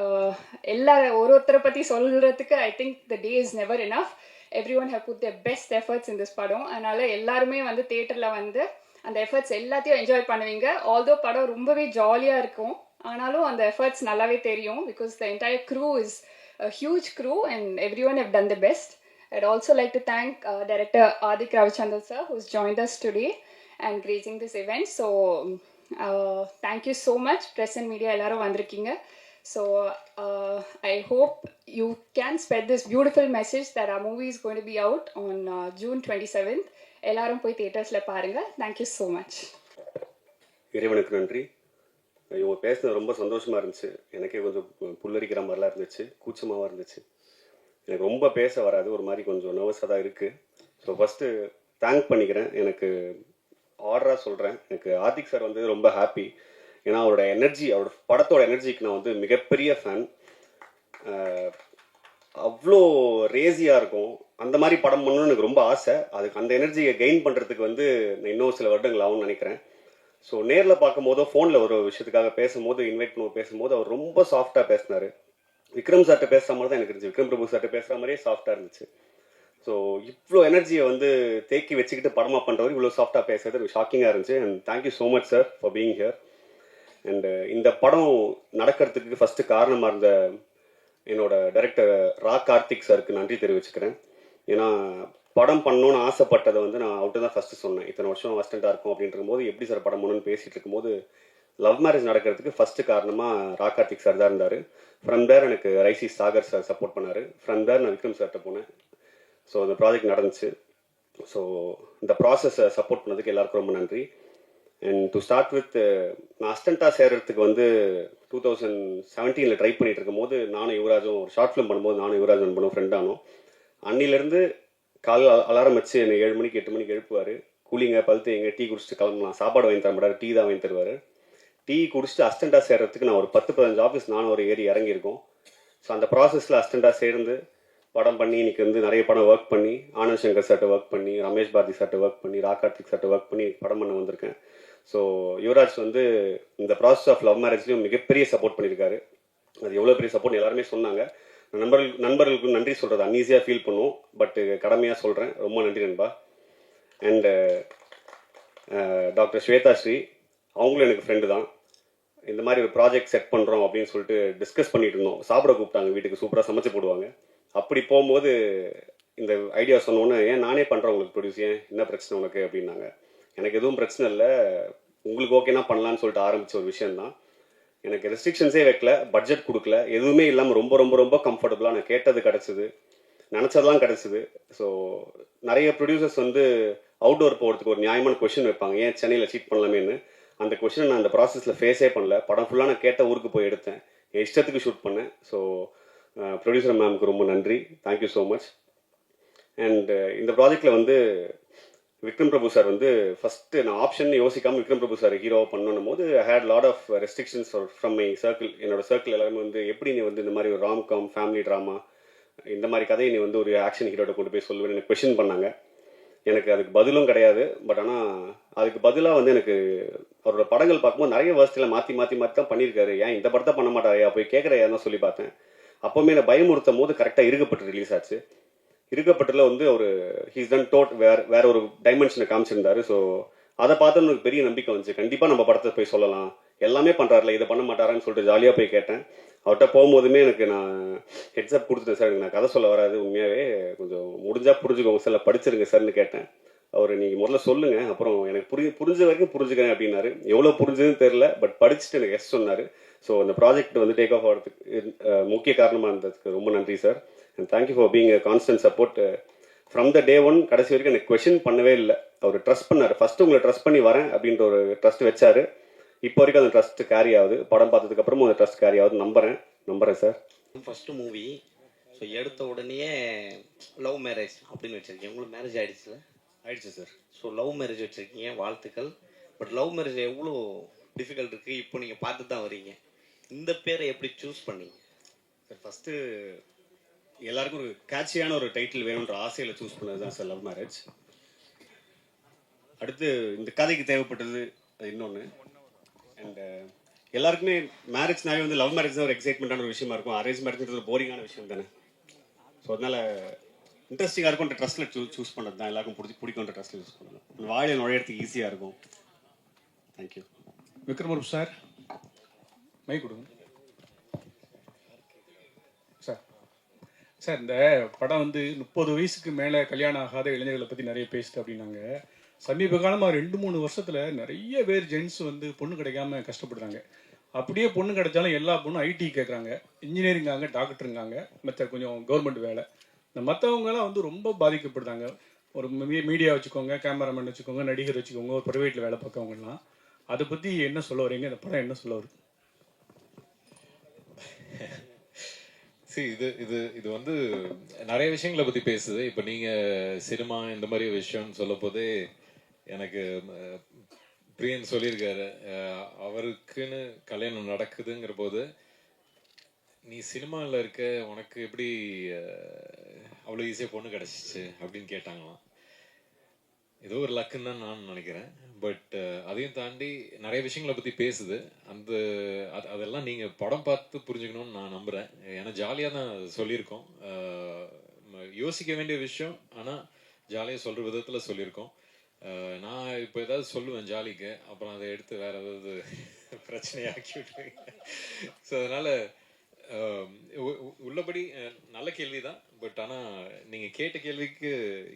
எல்லா ஒருத்தரை பற்றி சொல்கிறதுக்கு I think the day is never enough. Everyone have put their best efforts in this படம். அதனால் எல்லாருமே வந்து தேட்டரில் வந்து அந்த எஃபர்ட்ஸ் எல்லாத்தையும் என்ஜாய் பண்ணுவீங்க. ஆல்தோ படம் ரொம்பவே ஜாலியாக இருக்கும், ஆனாலும் அந்த எஃபர்ட்ஸ் நல்லாவே தெரியும். Because the entire crew is a huge crew and everyone have done the best. I'd also like to thank director Adik Ravichandran sir who's joined us today and gracing this event. So thank you so much. Press and media ellarum vandirukkinga. So I hope you can spread this beautiful message that our movie is going to be out on June 27th. எல்லாரும் போய் தியேட்டர்ஸில் பாருங்கள். Thank you so much. இறைவனுக்கு நன்றி. இவங்க பேசினது ரொம்ப சந்தோஷமாக இருந்துச்சு. எனக்கே கொஞ்சம் புல்லரிக்கிற மாதிரிலாம் இருந்துச்சு, கூச்சமாகவும் இருந்துச்சு. எனக்கு ரொம்ப பேச வராது, ஒரு மாதிரி கொஞ்சம் நர்வஸாக தான் இருக்குது. ஸோ ஃபஸ்ட்டு தேங்க் பண்ணிக்கிறேன். எனக்கு ஆர்டராக சொல்கிறேன், எனக்கு ஆதிக் சார் வந்து ரொம்ப ஹாப்பி. ஏன்னா அவரோட எனர்ஜி, அவரோட படத்தோட எனர்ஜிக்கு நான் வந்து மிகப்பெரிய ஃபேன். அவ்வளோ ரேசியாக இருக்கும். அந்த மாதிரி படம் பண்ணணும்னு எனக்கு ரொம்ப ஆசை. அதுக்கு அந்த எனர்ஜியை கெயின் பண்ணுறதுக்கு வந்து நான் இன்னும் சில வருடங்கள் ஆகும்னு நினைக்கிறேன். ஸோ நேரில் பார்க்கும்போதோ ஃபோனில் ஒரு விஷயத்துக்காக பேசும்போது, இன்வைட் பண்ண பேசும்போது அவர் ரொம்ப சாஃப்டாக பேசினார். விக்ரம் சார்கிட்ட பேசுகிற மாதிரி தான் எனக்கு இருந்துச்சு. விக்ரம் பிரபு சார்கிட்ட பேசுகிற மாதிரியே சாஃப்டாக இருந்துச்சு. ஸோ இவ்வளோ எனர்ஜியை வந்து தேக்கி வச்சுக்கிட்டு படமாக பண்ணுறவர் இவ்வளோ சாஃப்டாக பேசுறது எனக்கு ஷாக்கிங்காக இருந்துச்சு. And thank you so much sir for being here. And இந்த படம் நடக்கிறதுக்கு ஃபஸ்ட்டு காரணமாக இருந்த என்னோட டைரக்டர் ரா கார்த்திக் சாருக்கு நன்றி தெரிவிச்சுக்கிறேன். ஏன்னா படம் பண்ணணும்னு ஆசைப்பட்டதை வந்து நான் அவர்கிட்ட தான் ஃபஸ்ட்டு சொன்னேன். இத்தனை வருஷம் அசிஸ்டண்ட்டாக இருக்கும் அப்படின்ற போது எப்படி சார் படம் பண்ணணும்னு பேசிகிட்டு இருக்கும்போது லவ் மேரேஜ் நடக்கிறதுக்கு ஃபஸ்ட்டு காரணமாக ரா கார்த்திக் சார் தான் இருந்தார். ஃப்ரம் தேர் எனக்கு ரைசி சாகர் சார் சப்போர்ட் பண்ணார். ஃப்ரம் தேர் நான் விக்ரம் சார்கிட்ட போனேன். ஸோ அந்த ப்ராஜெக்ட் நடந்துச்சு. ஸோ இந்த ப்ராசஸை சப்போர்ட் பண்ணதுக்கு எல்லாருக்கும் ரொம்ப நன்றி. அண்ட் டு ஸ்டார்ட் வித், நான் அசிஸ்டண்ட்டாக சேர்கிறதுக்கு வந்து 2017 ட்ரை பண்ணிட்டு இருக்கும்போது நானும் யுவராஜும் ஒரு ஷார்ட் ஃபிலிம் பண்ணும்போது நானும் யுவராஜ் பண்ணுவோம் ஃப்ரெண்ட் ஆனோம். அன்னிலேருந்து காலையில் அலாரம் வச்சு என்னை 7 மணிக்கு 8 மணிக்கு எழுப்புவார். கூலிங்க பழுத்து எங்கே டீ குடிச்சிட்டு கிளம்பலாம், சாப்பாடு வாங்கி தர மாட்டார், டீ தான் வாங்கி தருவார். டீ குடிச்சிட்டு அசிஸ்டண்ட்டாக சேர்கிறதுக்கு நான் ஒரு 10-15 ஆஃபீஸ் நானும் ஒரு ஏறி இறங்கியிருக்கோம். ஸோ அந்த ப்ராசஸில் அசிஸ்டண்ட்டாக சேர்ந்து படம் பண்ணி இன்னைக்கு வந்து நிறைய படம் ஒர்க் பண்ணி ஆனந்த் சங்கர் சார்ட்ட ஒர்க் பண்ணி ரமேஷ் பாரதி சார்ட்ட ஒர்க் பண்ணி ரா கார்த்திக் சார்ட்ட ஒர்க் பண்ணி படம் பண்ண வந்திருக்கேன். ஸோ யுவராஜ் வந்து இந்த ப்ராசஸ் ஆஃப் லவ் மேரேஜ்லையும் மிகப்பெரிய சப்போர்ட் பண்ணியிருக்காரு. அது எவ்வளோ பெரிய சப்போர்ட் எல்லாருமே சொன்னாங்க. நண்பர்களுக்கு நன்றி சொல்கிறது அன்ஈஸியாக ஃபீல் பண்ணுவோம், பட் கடமையாக சொல்கிறேன். ரொம்ப நன்றி நண்பா. அண்டு டாக்டர் ஸ்வேதா ஸ்ரீ அவங்களும் எனக்கு ஃப்ரெண்டு தான். இந்த மாதிரி ஒரு ப்ராஜெக்ட் செட் பண்ணுறோம் அப்படின்னு சொல்லிட்டு டிஸ்கஸ் பண்ணிட்டு இருந்தோம். சாப்பிட கூப்பிட்டாங்க, வீட்டுக்கு சூப்பராக சமைச்சு போடுவாங்க. அப்படி போகும்போது இந்த ஐடியா சொன்னோன்னே, ஏன் நானே பண்ணுறேன் உங்களுக்கு ப்ரொடியூஸ், ஏன் என்ன பிரச்சனை உனக்கு அப்படின்னாங்க. எனக்கு எதுவும் பிரச்சனை இல்லை, உங்களுக்கு ஓகேனா பண்ணலான்னு சொல்லிட்டு ஆரம்பித்த ஒரு விஷயந்தான். எனக்கு ரெஸ்ட்ரிக்ஷன்ஸே வைக்கல, பட்ஜெட் கொடுக்கல, எதுவுமே இல்லாமல் ரொம்ப ரொம்ப ரொம்ப கம்ஃபர்டபுளாக நான் கேட்டது கிடச்சிது, நினச்சதெல்லாம் கிடச்சிது. ஸோ நிறைய ப்ரொடியூசர்ஸ் வந்து அவுட்டோர் போகிறதுக்கு ஒரு நியாயமான கொஷின் வைப்பாங்க, ஏன் சென்னையில் சீட் பண்ணலாமேன்னு. அந்த கொஷினை நான் அந்த ப்ராசஸில் ஃபேஸே பண்ணல. படம் ஃபுல்லாக நான் கேட்ட ஊருக்கு போய் எடுத்தேன், என் இஷ்டத்துக்கு ஷூட் பண்ணேன். ஸோ ப்ரொடியூசர் மேம்க்கு ரொம்ப நன்றி, தேங்க்யூ ஸோ மச். அண்ட் இந்த ப்ராஜெக்டில் வந்து விக்ரம் பிரபு சார் வந்து ஃபஸ்ட்டு நான் ஆப்ஷன் யோசிக்காமல் விக்ரம் பிரபு சார் ஹீரோவை பண்ணணும் போது I had lot of restrictions from my circle. என்னோட சர்க்கிள் எல்லாருமே வந்து எப்படி நீ வந்து இந்த மாதிரி ஒரு ராம்காம் ஃபேமிலி ட்ராமா இந்த மாதிரி கதையை நீ வந்து ஒரு ஆக்ஷன் ஹீரோட கொண்டு போய் சொல்லுவேன்னு எனக்கு கொஷின் பண்ணாங்க. எனக்கு அதுக்கு பதிலும் கிடையாது. பட் ஆனால் அதுக்கு பதிலாக வந்து எனக்கு அவரோட படங்கள் பார்க்கும்போது நிறைய வருஷத்தில் மாற்றி மாற்றி மாற்றி தான் பண்ணியிருக்காரு. ஏன் இந்த படத்தை பண்ண மாட்டாரையா போய் கேட்குறையா தான் சொல்லி பார்த்தேன். அப்போவுமே என்னை பயமுறுத்தும் போது கரெக்டாக இருக்கப்பட்டு ரிலீஸ் ஆச்சு. இருக்கப்பட்டில் வந்து ஒரு ஹீஸ் டன் டோட் வேற ஒரு டைமென்ஷனை காமிச்சிருந்தாரு. ஸோ அதை பார்த்து எனக்கு பெரிய நம்பிக்கை வந்துச்சு, கண்டிப்பாக நம்ம படத்தை போய் சொல்லலாம், எல்லாமே பண்ணுறாருல இதை பண்ண மாட்டாரான்னு சொல்லிட்டு ஜாலியாக போய் கேட்டேன். அவர்கிட்ட போகும்போதுமே எனக்கு நான் ஹெட்ஸ்அப் கொடுத்துட்டேன், சார் எனக்கு நான் கதை சொல்ல வராது, உண்மையாகவே கொஞ்சம் முடிஞ்சால் புரிஞ்சுக்கோங்க சார், இல்லை படிச்சிருங்க சார்னு கேட்டேன். அவர் நீங்கள் முதல்ல சொல்லுங்கள், அப்புறம் எனக்கு புரிஞ்ச வரைக்கும் புரிஞ்சுக்கிறேன் அப்படின்னாரு. எவ்வளோ புரிஞ்சதுன்னு தெரில, பட் படிச்சுட்டு எனக்கு எஸ் சொன்னார். ஸோ அந்த ப்ராஜெக்ட் வந்து டேக் ஆஃப் ஆகிறதுக்கு முக்கிய காரணமாக இருந்ததுக்கு ரொம்ப நன்றி sir. And thank you for being constant support from the day one. கடைசி வரைக்கும் எனக்கு கொஷின் பண்ணவே இல்லை. அவர் ட்ரஸ்ட் பண்ணார். ஃபஸ்ட்டு உங்களை ட்ரஸ்ட் பண்ணி வரேன் அப்படின்ற ஒரு ட்ரஸ்ட் வச்சார். இப்போ வரைக்கும் அந்த ட்ரஸ்ட் கேரி ஆகுது. படம் பார்த்ததுக்கப்புறமும் அந்த ட்ரஸ்ட் கேரி ஆகுது. நம்புறேன் சார். ஃபஸ்ட்டு மூவி, ஸோ எடுத்த உடனே லவ் மேரேஜ் அப்படின்னு வச்சுருக்கீங்க. உங்களுக்கு மேரேஜ் ஆகிடுச்சுல? ஆயிடுச்சு சார். ஸோ லவ் மேரேஜ் வச்சுருக்கீங்க, வாழ்த்துக்கள். பட் லவ் மேரேஜ் எவ்வளோ டிஃபிகல்ட் இருக்குது இப்போ நீங்கள் பார்த்து தான் வரீங்க. இந்த பேரை எப்படி சூஸ் பண்ணீங்க சார்? ஃபஸ்ட்டு எல்லாருக்கும் ஒரு கேட்சியான ஒரு டைட்டில் வேணுன்ற ஆசையில் சூஸ் பண்ணது தான் சார் லவ் மேரேஜ். அடுத்து இந்த கதைக்கு தேவைப்பட்டது இன்னொன்று. அண்ட் எல்லாருக்குமே மேரேஜ்னாவே வந்து லவ் மேரேஜ் தான் ஒரு எக்ஸைட்மெண்ட்டான ஒரு விஷயமா இருக்கும். அரேஞ்ச் மேரேஜ்ன்றது ஒரு போரிங்கான விஷயம் தானே. ஸோ அதனால் இன்ட்ரெஸ்டிங்காக இருக்கும்ன்ற ட்ரஸ்ட்டில் சூஸ் பண்ணுறது தான், எல்லாருக்கும் பிடிக்கும்ன்ற ட்ரஸ்ட்டில் சூஸ் பண்ணலாம். வாழையை நுழையிறதுக்கு ஈஸியாக இருக்கும். தேங்க்யூ. விக்ரம் சார் மை கொடுங்க சார். சார் இந்த படம் வந்து 30 வயசுக்கு மேலே கல்யாணம் ஆகாத இளைஞர்களை பற்றி நிறைய பேசுது அப்படின்னாங்க. சமீப காலமாக 2-3 வருஷத்தில் நிறைய பேர் ஜென்ஸ் வந்து பொண்ணு கிடைக்காம கஷ்டப்படுறாங்க. அப்படியே பொண்ணு கிடைச்சாலும் எல்லா பொண்ணும் ஐடி கேட்குறாங்க, இன்ஜினியரிங்காங்க, டாக்டருங்காங்க, மற்ற கொஞ்சம் கவர்மெண்ட் வேலை. இந்த மற்றவங்கலாம் வந்து ரொம்ப பாதிக்கப்படுறாங்க. ஒரு மீடியா வச்சுக்கோங்க, கேமராமேன் வச்சுக்கோங்க, நடிகர் வச்சுக்கோங்க, ஒரு ப்ரைவேட்டில் வேலை பார்க்கவங்கலாம். அதை பற்றி என்ன சொல்ல வரீங்க? இந்த படம் என்ன சொல்ல வருது? சரி, இது வந்து நிறைய விஷயங்களை பற்றி பேசுது. இப்போ நீங்கள் சினிமா இந்த மாதிரி விஷயம்னு சொல்ல போதே எனக்கு பிரியன் சொல்லியிருக்காரு, அவருக்குன்னு கல்யாணம் நடக்குதுங்கிற போது நீ சினிமாவில் இருக்க, உனக்கு எப்படி அவ்வளோ ஈஸியாக பொண்ணு கிடச்சிச்சு அப்படின்னு கேட்டாங்களாம். ஏதோ ஒரு லக்குன்னு தான் நான் நினைக்கிறேன். பட் அதையும் தாண்டி நிறைய விஷயங்களை பற்றி பேசுது. அதெல்லாம் நீங்கள் படம் பார்த்து புரிஞ்சுக்கணும்னு நான் நம்புகிறேன். ஏன்னா ஜாலியாக தான் சொல்லியிருக்கோம். யோசிக்க வேண்டிய விஷயம், ஆனால் ஜாலியாக சொல்கிற விதத்தில் சொல்லியிருக்கோம். நான் இப்போ ஏதாவது சொல்லுவேன் ஜாலிக்கு, அப்புறம் அதை எடுத்து வேற ஏதாவது பிரச்சனையாக்கி விட்டுருவீங்க. ஸோ அதனால் உள்ளபடி நல்ல கேள்வி தான். பட் ஆனால் நீங்கள் கேட்ட கேள்விக்கு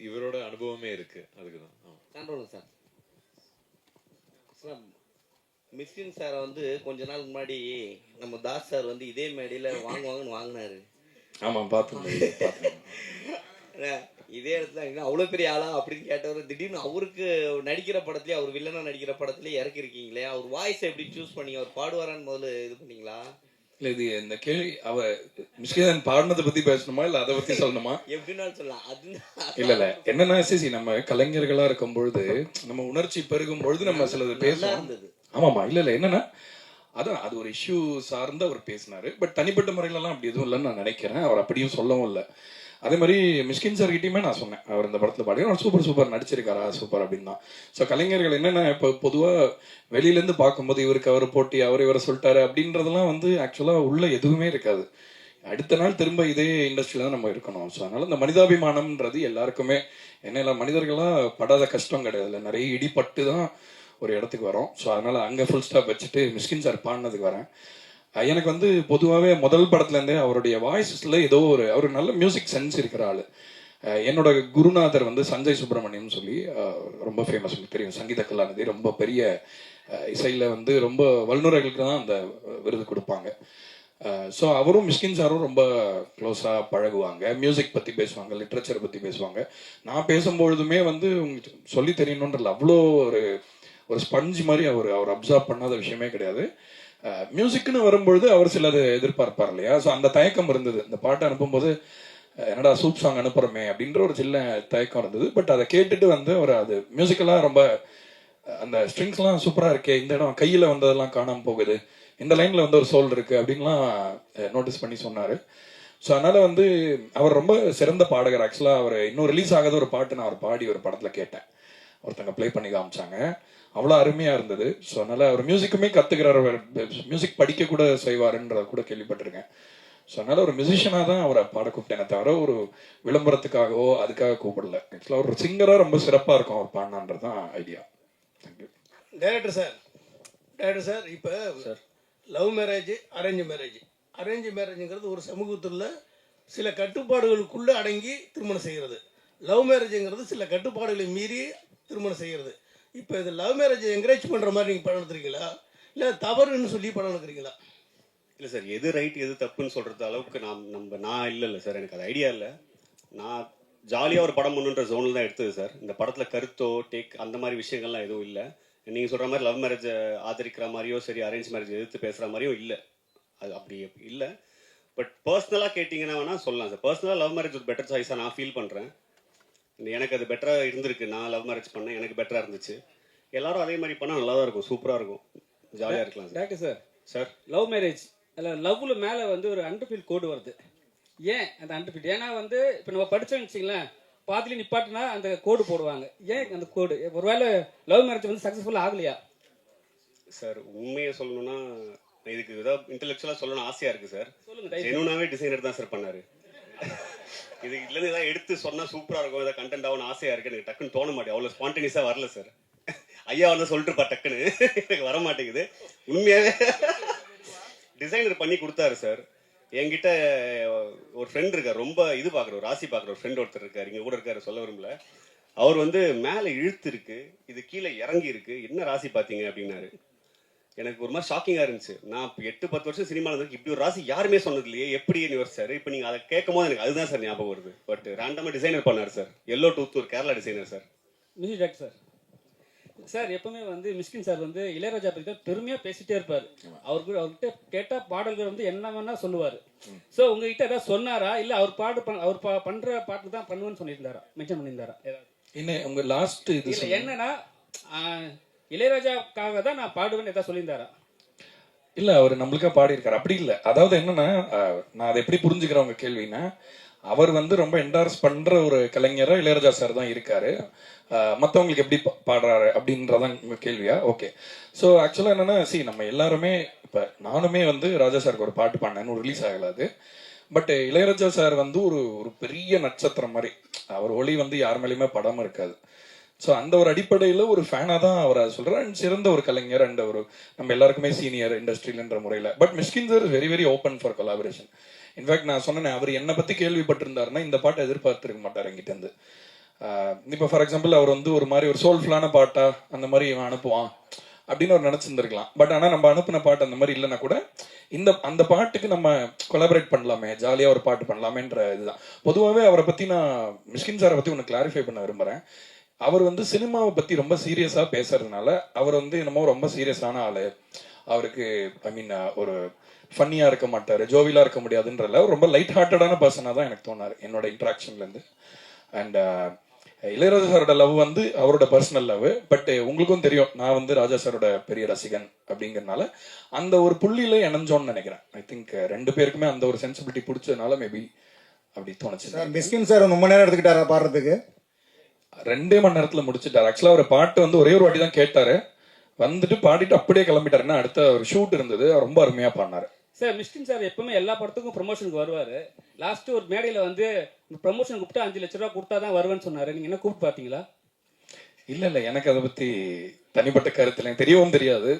இவரோட அனுபவமே இருக்குது, அதுக்கு தான். சார் சார் மிஸ்கின் சாரை வந்து கொஞ்ச நாள் முன்னாடி நம்ம தாஸ் சார் வந்து இதே மேடையில் வாங்குவாங்கன்னு வாங்கினாரு. ஆமாம், பார்த்து இதே இடத்துல அவ்வளோ பெரிய ஆளா அப்படின்னு கேட்டவர் திடீர்னு அவருக்கு நடிக்கிற படத்துலேயே, அவர் வில்லனா நடிக்கிற படத்துலேயே இறக்கிருக்கீங்களே, அவர் வாய்ஸை எப்படி சூஸ் பண்ணீங்க? அவர் பாடுவாரான்னு முதல்ல இது பண்ணீங்களா? இல்லை, இது இந்த கேள்வி மிஸ்கின் பாடினதை பற்றி பேசணுமா இல்லை அதை பற்றி சொல்லணுமா? எப்படின்னாலும் சொல்லலாம். அது இல்லை என்னன்னா சிசி, நம்ம கலைஞர்களாக இருக்கும் பொழுது நம்ம உணர்ச்சி பெருகும் பொழுது நம்ம சிலது பேசலாம். ஆமாம்மா, இல்லை என்னன்னா அதான் அது ஒரு இஷ்யூ சார்ந்து அவர் பேசினாரு. பட் தனிப்பட்ட முறையிலலாம் அப்படி எதுவும் இல்லைன்னு நான் நினைக்கிறேன். அவர் அப்படியும் சொல்லவும் இல்லை. அதே மாதிரி மிஸ்கின் சார் கிட்டையுமே நான் சொன்னேன், அவர் இந்த படத்தில் பாடி அவர் சூப்பர் நடிச்சிருக்காரா, சூப்பர் அப்படின்னு தான். ஸோ கலைஞர்கள் என்னென்னா, இப்போ பொதுவாக வெளியிலேருந்து பார்க்கும்போது இவருக்கு அவர் போட்டி, இவரை சொல்லிட்டாரு அப்படின்றதெல்லாம் வந்து ஆக்சுவலாக உள்ள எதுவுமே இருக்காது. அடுத்த நாள் திரும்ப இதே இண்டஸ்ட்ரியில் தான் நம்ம இருக்கணும். ஸோ அதனால் இந்த மனிதாபிமானம்ன்றது எல்லாருக்குமே, என்ன மனிதர்களாக படாத கஷ்டம் கிடையாது, இல்லை நிறைய இடிப்பட்டு தான் ஒரு இடத்துக்கு வரோம். ஸோ அதனால் அங்கே ஃபுல் ஸ்டாப் வச்சுட்டு மிஸ்கின் சார் பாடினதுக்கு வரேன். எனக்கு வந்து பொதுவாகவே முதல் படத்துலேருந்தே அவருடைய வாய்ஸில் ஏதோ அவர் நல்ல மியூசிக் சென்ஸ் இருக்கிற ஆள். என்னோட குருநாதர் வந்து சஞ்சய் சுப்பிரமணியம் சொல்லி ரொம்ப ஃபேமஸ், தெரியும், சங்கீத கலாநிதி, ரொம்ப பெரிய இசையில் வந்து ரொம்ப வல்லுநர்களுக்கு தான் அந்த விருது கொடுப்பாங்க. ஸோ அவரும் மிஸ்கின் சாரும் ரொம்ப க்ளோஸாக பழகுவாங்க, மியூசிக் பற்றி பேசுவாங்க, லிட்ரேச்சர் பற்றி பேசுவாங்க. நான் பேசும்பொழுதுமே வந்து உங்களுக்கு சொல்லி தெரியணுன்றல அவ்வளோ ஒரு ஸ்பஞ்ச் மாதிரி அவர் அப்சர்வ் பண்ணாத விஷயமே கிடையாது. மியூசிக்னு வரும்பொழுது அவர் சிலது எதிர்பார்ப்பார் இல்லையா? ஸோ அந்த தயக்கம் இருந்தது. இந்த பாட்டை அனுப்பும்போது என்னடா சூப் சாங் அனுப்புகிறோமே அப்படின்ற ஒரு சின்ன தயக்கம் இருந்தது. பட் அதை கேட்டுட்டு வந்து அவர் அது மியூசிக்கெல்லாம் ரொம்ப அந்த ஸ்ட்ரிங்ஸ்லாம் சூப்பராக இருக்கே, இந்த இடம் கையில் வந்ததெல்லாம் காணாமல் போகுது, இந்த லைனில் வந்து ஒரு சோல் இருக்குது அப்படின்லாம் நோட்டீஸ் பண்ணி சொன்னார். ஸோ அதனால் வந்து அவர் ரொம்ப சிறந்த பாடகர். ஆக்சுவலாக அவர் இன்னும் ரிலீஸ் ஆகாத ஒரு பாட்டு நான் அவர் பாடி ஒரு படத்தில் கேட்டேன், ஒருத்தங்க ப்ளே பண்ணி காமிச்சாங்க, அவ்வளோ அருமையாக இருந்தது. ஸோ அதனால் அவர் மியூசிக்குமே கற்றுக்கிறார், மியூசிக் படிக்க கூட செய்வாருன்றத கூட கேள்விப்பட்டிருக்கேன். ஸோ அதனால் ஒரு மியூசிஷியனாக தான் அவரை பாட கூப்பிட்டேனே தவிர ஒரு விளம்பரத்துக்காகவோ அதுக்காக கூப்பிடல. ஆக்சுவலாக ஒரு சிங்கராக ரொம்ப சிறப்பாக இருக்கும் அவர் பாடினான்றது தான் ஐடியா. தேங்க்யூ. டைரக்டர் சார், இப்போ லவ் மேரேஜ், அரேஞ்ச் மேரேஜுங்கிறது ஒரு சமூகத்தில் சில கட்டுப்பாடுகளுக்குள்ளே அடங்கி திருமணம் செய்கிறது. லவ் மேரேஜுங்கிறது சில கட்டுப்பாடுகளை மீறி திருமணம் செய்கிறது. இப்போ இது லவ் மேரேஜ் என்கரேஜ் பண்ணுற மாதிரி நீங்கள் படம் எடுத்துறீங்களா, இல்லை தவறுன்னு சொல்லி படம் எடுக்கிறீங்களா? இல்லை சார், எது ரைட் எது தப்புன்னு சொல்கிறது அளவுக்கு நான் இல்லை சார், எனக்கு அது ஐடியா இல்லை. நான் ஜாலியாக ஒரு படம் பண்ணுன்ற ஜோனில் தான் எடுத்தது சார். இந்த படத்தில் கருத்தோ அந்த மாதிரி விஷயங்கள்லாம் எதுவும் இல்லை. நீங்கள் சொல்கிற மாதிரி லவ் மேரேஜை ஆதரிக்கிற மாதிரியோ சரி, அரேஞ்ச் மேரேஜ் எதிர்த்து பேசுகிற மாதிரியோ இல்லை, அது அப்படி இல்லை. பட் பர்சனலாக கேட்டிங்கன்னா வேணால் சொல்லலாம் சார். பர்சனலாக லவ் மேரேஜ் ஒரு பெட்டர் சாய்ஸாக நான் ஃபீல் பண்ணுறேன். எனக்கு அது பெட்டராக இருந்திருக்கு. நான் லவ் மேரேஜ் பண்ணேன், எனக்கு பெட்டராக இருந்துச்சு. எல்லாரும் அதே மாதிரி பண்ணால் நல்லா தான் இருக்கும், சூப்பராக இருக்கும், ஜாலியாக இருக்கலாம். டாக்டர் சார் லவ் மேரேஜ் அதில் லவ்ல மேலே வந்து ஒரு அண்டர்ஃபீல் கோடு வருது. ஏன் அந்த அண்டர்ஃபீல்? ஏன்னா வந்து இப்போ நம்ம படித்தோம்னு வச்சிங்களேன், பாதியில் நிப்பாட்டினா அந்த கோடு போடுவாங்க. ஏன் அந்த கோடு? ஒருவேளை லவ் மேரேஜ் வந்து சக்ஸஸ்ஃபுல்லாக ஆகலையா? சார் உண்மையை சொல்லணும்னா இதுக்கு ஏதாவது இன்டெலெக்சுவலாக சொல்லணும்னு ஆசையாக இருக்குது சார். ஜெனுனாவே டிசைனர் தான் சார் பண்ணார். இதுக்கு இல்லைன்னு ஏதாவது எடுத்து சொன்னால் சூப்பராக இருக்கும், ஏதாவது கண்டென்ட் ஆகணும் ஆசையாக இருக்குது. எனக்கு டக்குன்னு தோண மாட்டேன், அவ்வளோ ஸ்பான்டேனியஸாக வரல சார். ஐயா வந்து சொல்லிட்டுப்பா டக்குன்னு எனக்கு வர மாட்டேங்குது. உண்மையாகவே டிசைனர் பண்ணி கொடுத்தாரு சார். என்கிட்ட ஒரு ஃப்ரெண்ட் இருக்கார், ரொம்ப இது பார்க்குற ஒரு ராசி பார்க்குற ஒரு ஃப்ரெண்ட் ஒருத்தர் இருக்கார், இங்கே கூட இருக்காரு, சொல்ல விரும்பல. அவர் வந்து மேலே இழுத்து இருக்கு, இது கீழே இறங்கி இருக்கு, என்ன ராசி பார்த்தீங்க அப்படின்னாரு. எனக்கு ஒரு மாதிரி ஷாக்கிங்காக இருந்துச்சு. நான் 8-10 வருஷம் சினிமாவில் இருக்கு, இப்படி ஒரு ராசி யாருமே சொன்னது இல்லையே, எப்படி யோசிச்சாரு? இப்போ நீங்கள் அதை கேட்கும் போது எனக்கு அதுதான் சார் ஞாபகம் வருது. பட் ரேண்டமாக டிசைனர் பண்ணார் சார், எல்லோ டூத், ஒரு Kerala designer sir. Music director sir எப்பவுமே வந்து மிஸ்கின் சார் வந்து இளையராஜா பற்றி தான் பெருமையாக பேசிட்டே இருப்பார். அவர்கிட்ட கேட்டால் பாடல்கள் வந்து என்ன வேணா சொல்லுவார். ஸோ உங்ககிட்ட ஏதாவது சொன்னாரா, இல்லை அவர் பண்ணுற பாட்டு தான் பண்ணுவேன்னு சொல்லியிருந்தாரா, மென்ஷன் பண்ணியிருந்தாரா ஏதாவது? என்ன உங்க லாஸ்ட் இது இல்லை என்னன்னா இளையராஜாக்காக தான் நான் பாடுவேன்னு ஏதாவது சொல்லியிருந்தாரா? இல்லை, அவர் நம்மளுக்காக பாடியிருக்காரு, அப்படி இல்லை. அதாவது என்னன்னா, நான் அதை எப்படி புரிஞ்சுக்கிறேன் உங்க கேள்வின்னா, அவர் வந்து ரொம்ப என்டார்ஸ் பண்ற ஒரு கலைஞராக இளையராஜா சார் தான் இருக்காரு. மற்றவங்களுக்கு எப்படி பாடுறாரு அப்படின்றதான் உங்க கேள்வியா? ஓகே. ஸோ ஆக்சுவலாக என்னன்னா, நம்ம எல்லாருமே இப்போ நானுமே வந்து ராஜா சாருக்கு ஒரு பாட்டு பாடினேன்னு ரிலீஸ் ஆகலாது. பட் இளையராஜா சார் வந்து ஒரு ஒரு பெரிய நட்சத்திரம் மாதிரி, அவர் ஒளி வந்து யார் மேலேயுமே படாம இருக்காது. ஸோ அந்த ஒரு அடிப்படையில் ஒரு ஃபேனாக தான் அவரை சொல்கிறேன். அண்ட் சிறந்த ஒரு கலைஞர் அண்ட் ஒரு நம்ம எல்லாருக்குமே சீனியர் இண்டஸ்ட்ரியில்ன்ற முறையில். But Mysskin sir very very open for collaboration. In fact நான் சொன்னேன், அவர் என்னை பற்றி கேள்விப்பட்டிருந்தாருன்னா இந்த பாட்டை எதிர்பார்த்துருக்க மாட்டார் என்கிட்டேருந்து. இப்போ ஃபார் எக்ஸாம்பிள் அவர் வந்து ஒரு மாதிரி ஒரு சோல்ஃபுல்லான பாட்டா அந்த மாதிரி இவன் அனுப்புவான் அப்படின்னு அவர் நினச்சிருந்துருக்கலாம். பட் ஆனால் நம்ம அனுப்பின பாட்டு அந்த மாதிரி இல்லைன்னா கூட அந்த பாட்டுக்கு நம்ம கொலாபரேட் பண்ணலாமே, ஜாலியாக ஒரு பாட்டு பண்ணலாமேன்ற இதுதான். பொதுவாகவே அவரை பற்றி நான் மிஷ்கின் சாரை பற்றி ஒன்று கிளாரிஃபை பண்ண விரும்புகிறேன். அவர் வந்து சினிமாவை பற்றி ரொம்ப சீரியஸாக பேசுறதுனால அவர் வந்து என்னமோ ரொம்ப சீரியஸான ஆள், அவருக்கு ஐ மீன் ஒரு ஃபன்னியாக இருக்க மாட்டார், ஜோவிலாக இருக்க முடியாதுன்றல ரொம்ப லைட் ஹார்ட்டடான பர்சனாக தான் எனக்கு தோணார் என்னோட இன்ட்ராக்ஷன்லேருந்து. அண்ட் இளையராஜா சாரோட லவ் வந்து அவரோட பர்சனல் லவ். பட் உங்களுக்கும் தெரியும், நான் வந்து ராஜா சாரோட பெரிய ரசிகன் அப்படிங்கிறதுனால அந்த ஒரு புள்ளியில இணைஞ்சோன்னு நினைக்கிறேன். ஐ திங்க் ரெண்டு பேருக்குமே அந்த ஒரு சென்சிபிலிட்டி பிடிச்சதுனால மேபி அப்படி தோணுச்சு. மிஷ்கின் சார் ரொம்ப நேரம் எடுத்துக்கிட்டாரா பாடுறதுக்கு? 2 மணி நேரத்துல முடிச்சுட்டாரு. ஆக்சுவலா ஒரு பாட்டு வந்து ஒரே ஒரு வாட்டி தான் கேட்டாரு, வந்துட்டு பாடிட்டு அப்படியே கிளம்பிட்டாருன்னா அடுத்த ஒரு ஷூட் இருந்தது, ரொம்ப அருமையா பாடினாரு. சார் மிஷ்கின் சார் எப்பவுமே எல்லா படத்துக்கும் ப்ரொமோஷனுக்கு வருவார். லாஸ்ட்டு ஒரு மேடையில் வந்து ப்ரொமோஷன் கூப்பிட்டா 5 லட்ச ரூபா கொடுத்தா தான் வருவேன்னு சொன்னார். நீங்கள் என்ன கூப்பிட்டு பார்த்தீங்களா? இல்லை எனக்கு அதை பற்றி தனிப்பட்ட கருத்து எனக்கு தெரியவும் தெரியாது.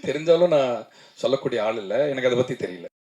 தெரிஞ்சாலும் நான் சொல்லக்கூடிய ஆள் இல்லை, எனக்கு அதை பற்றி தெரியல.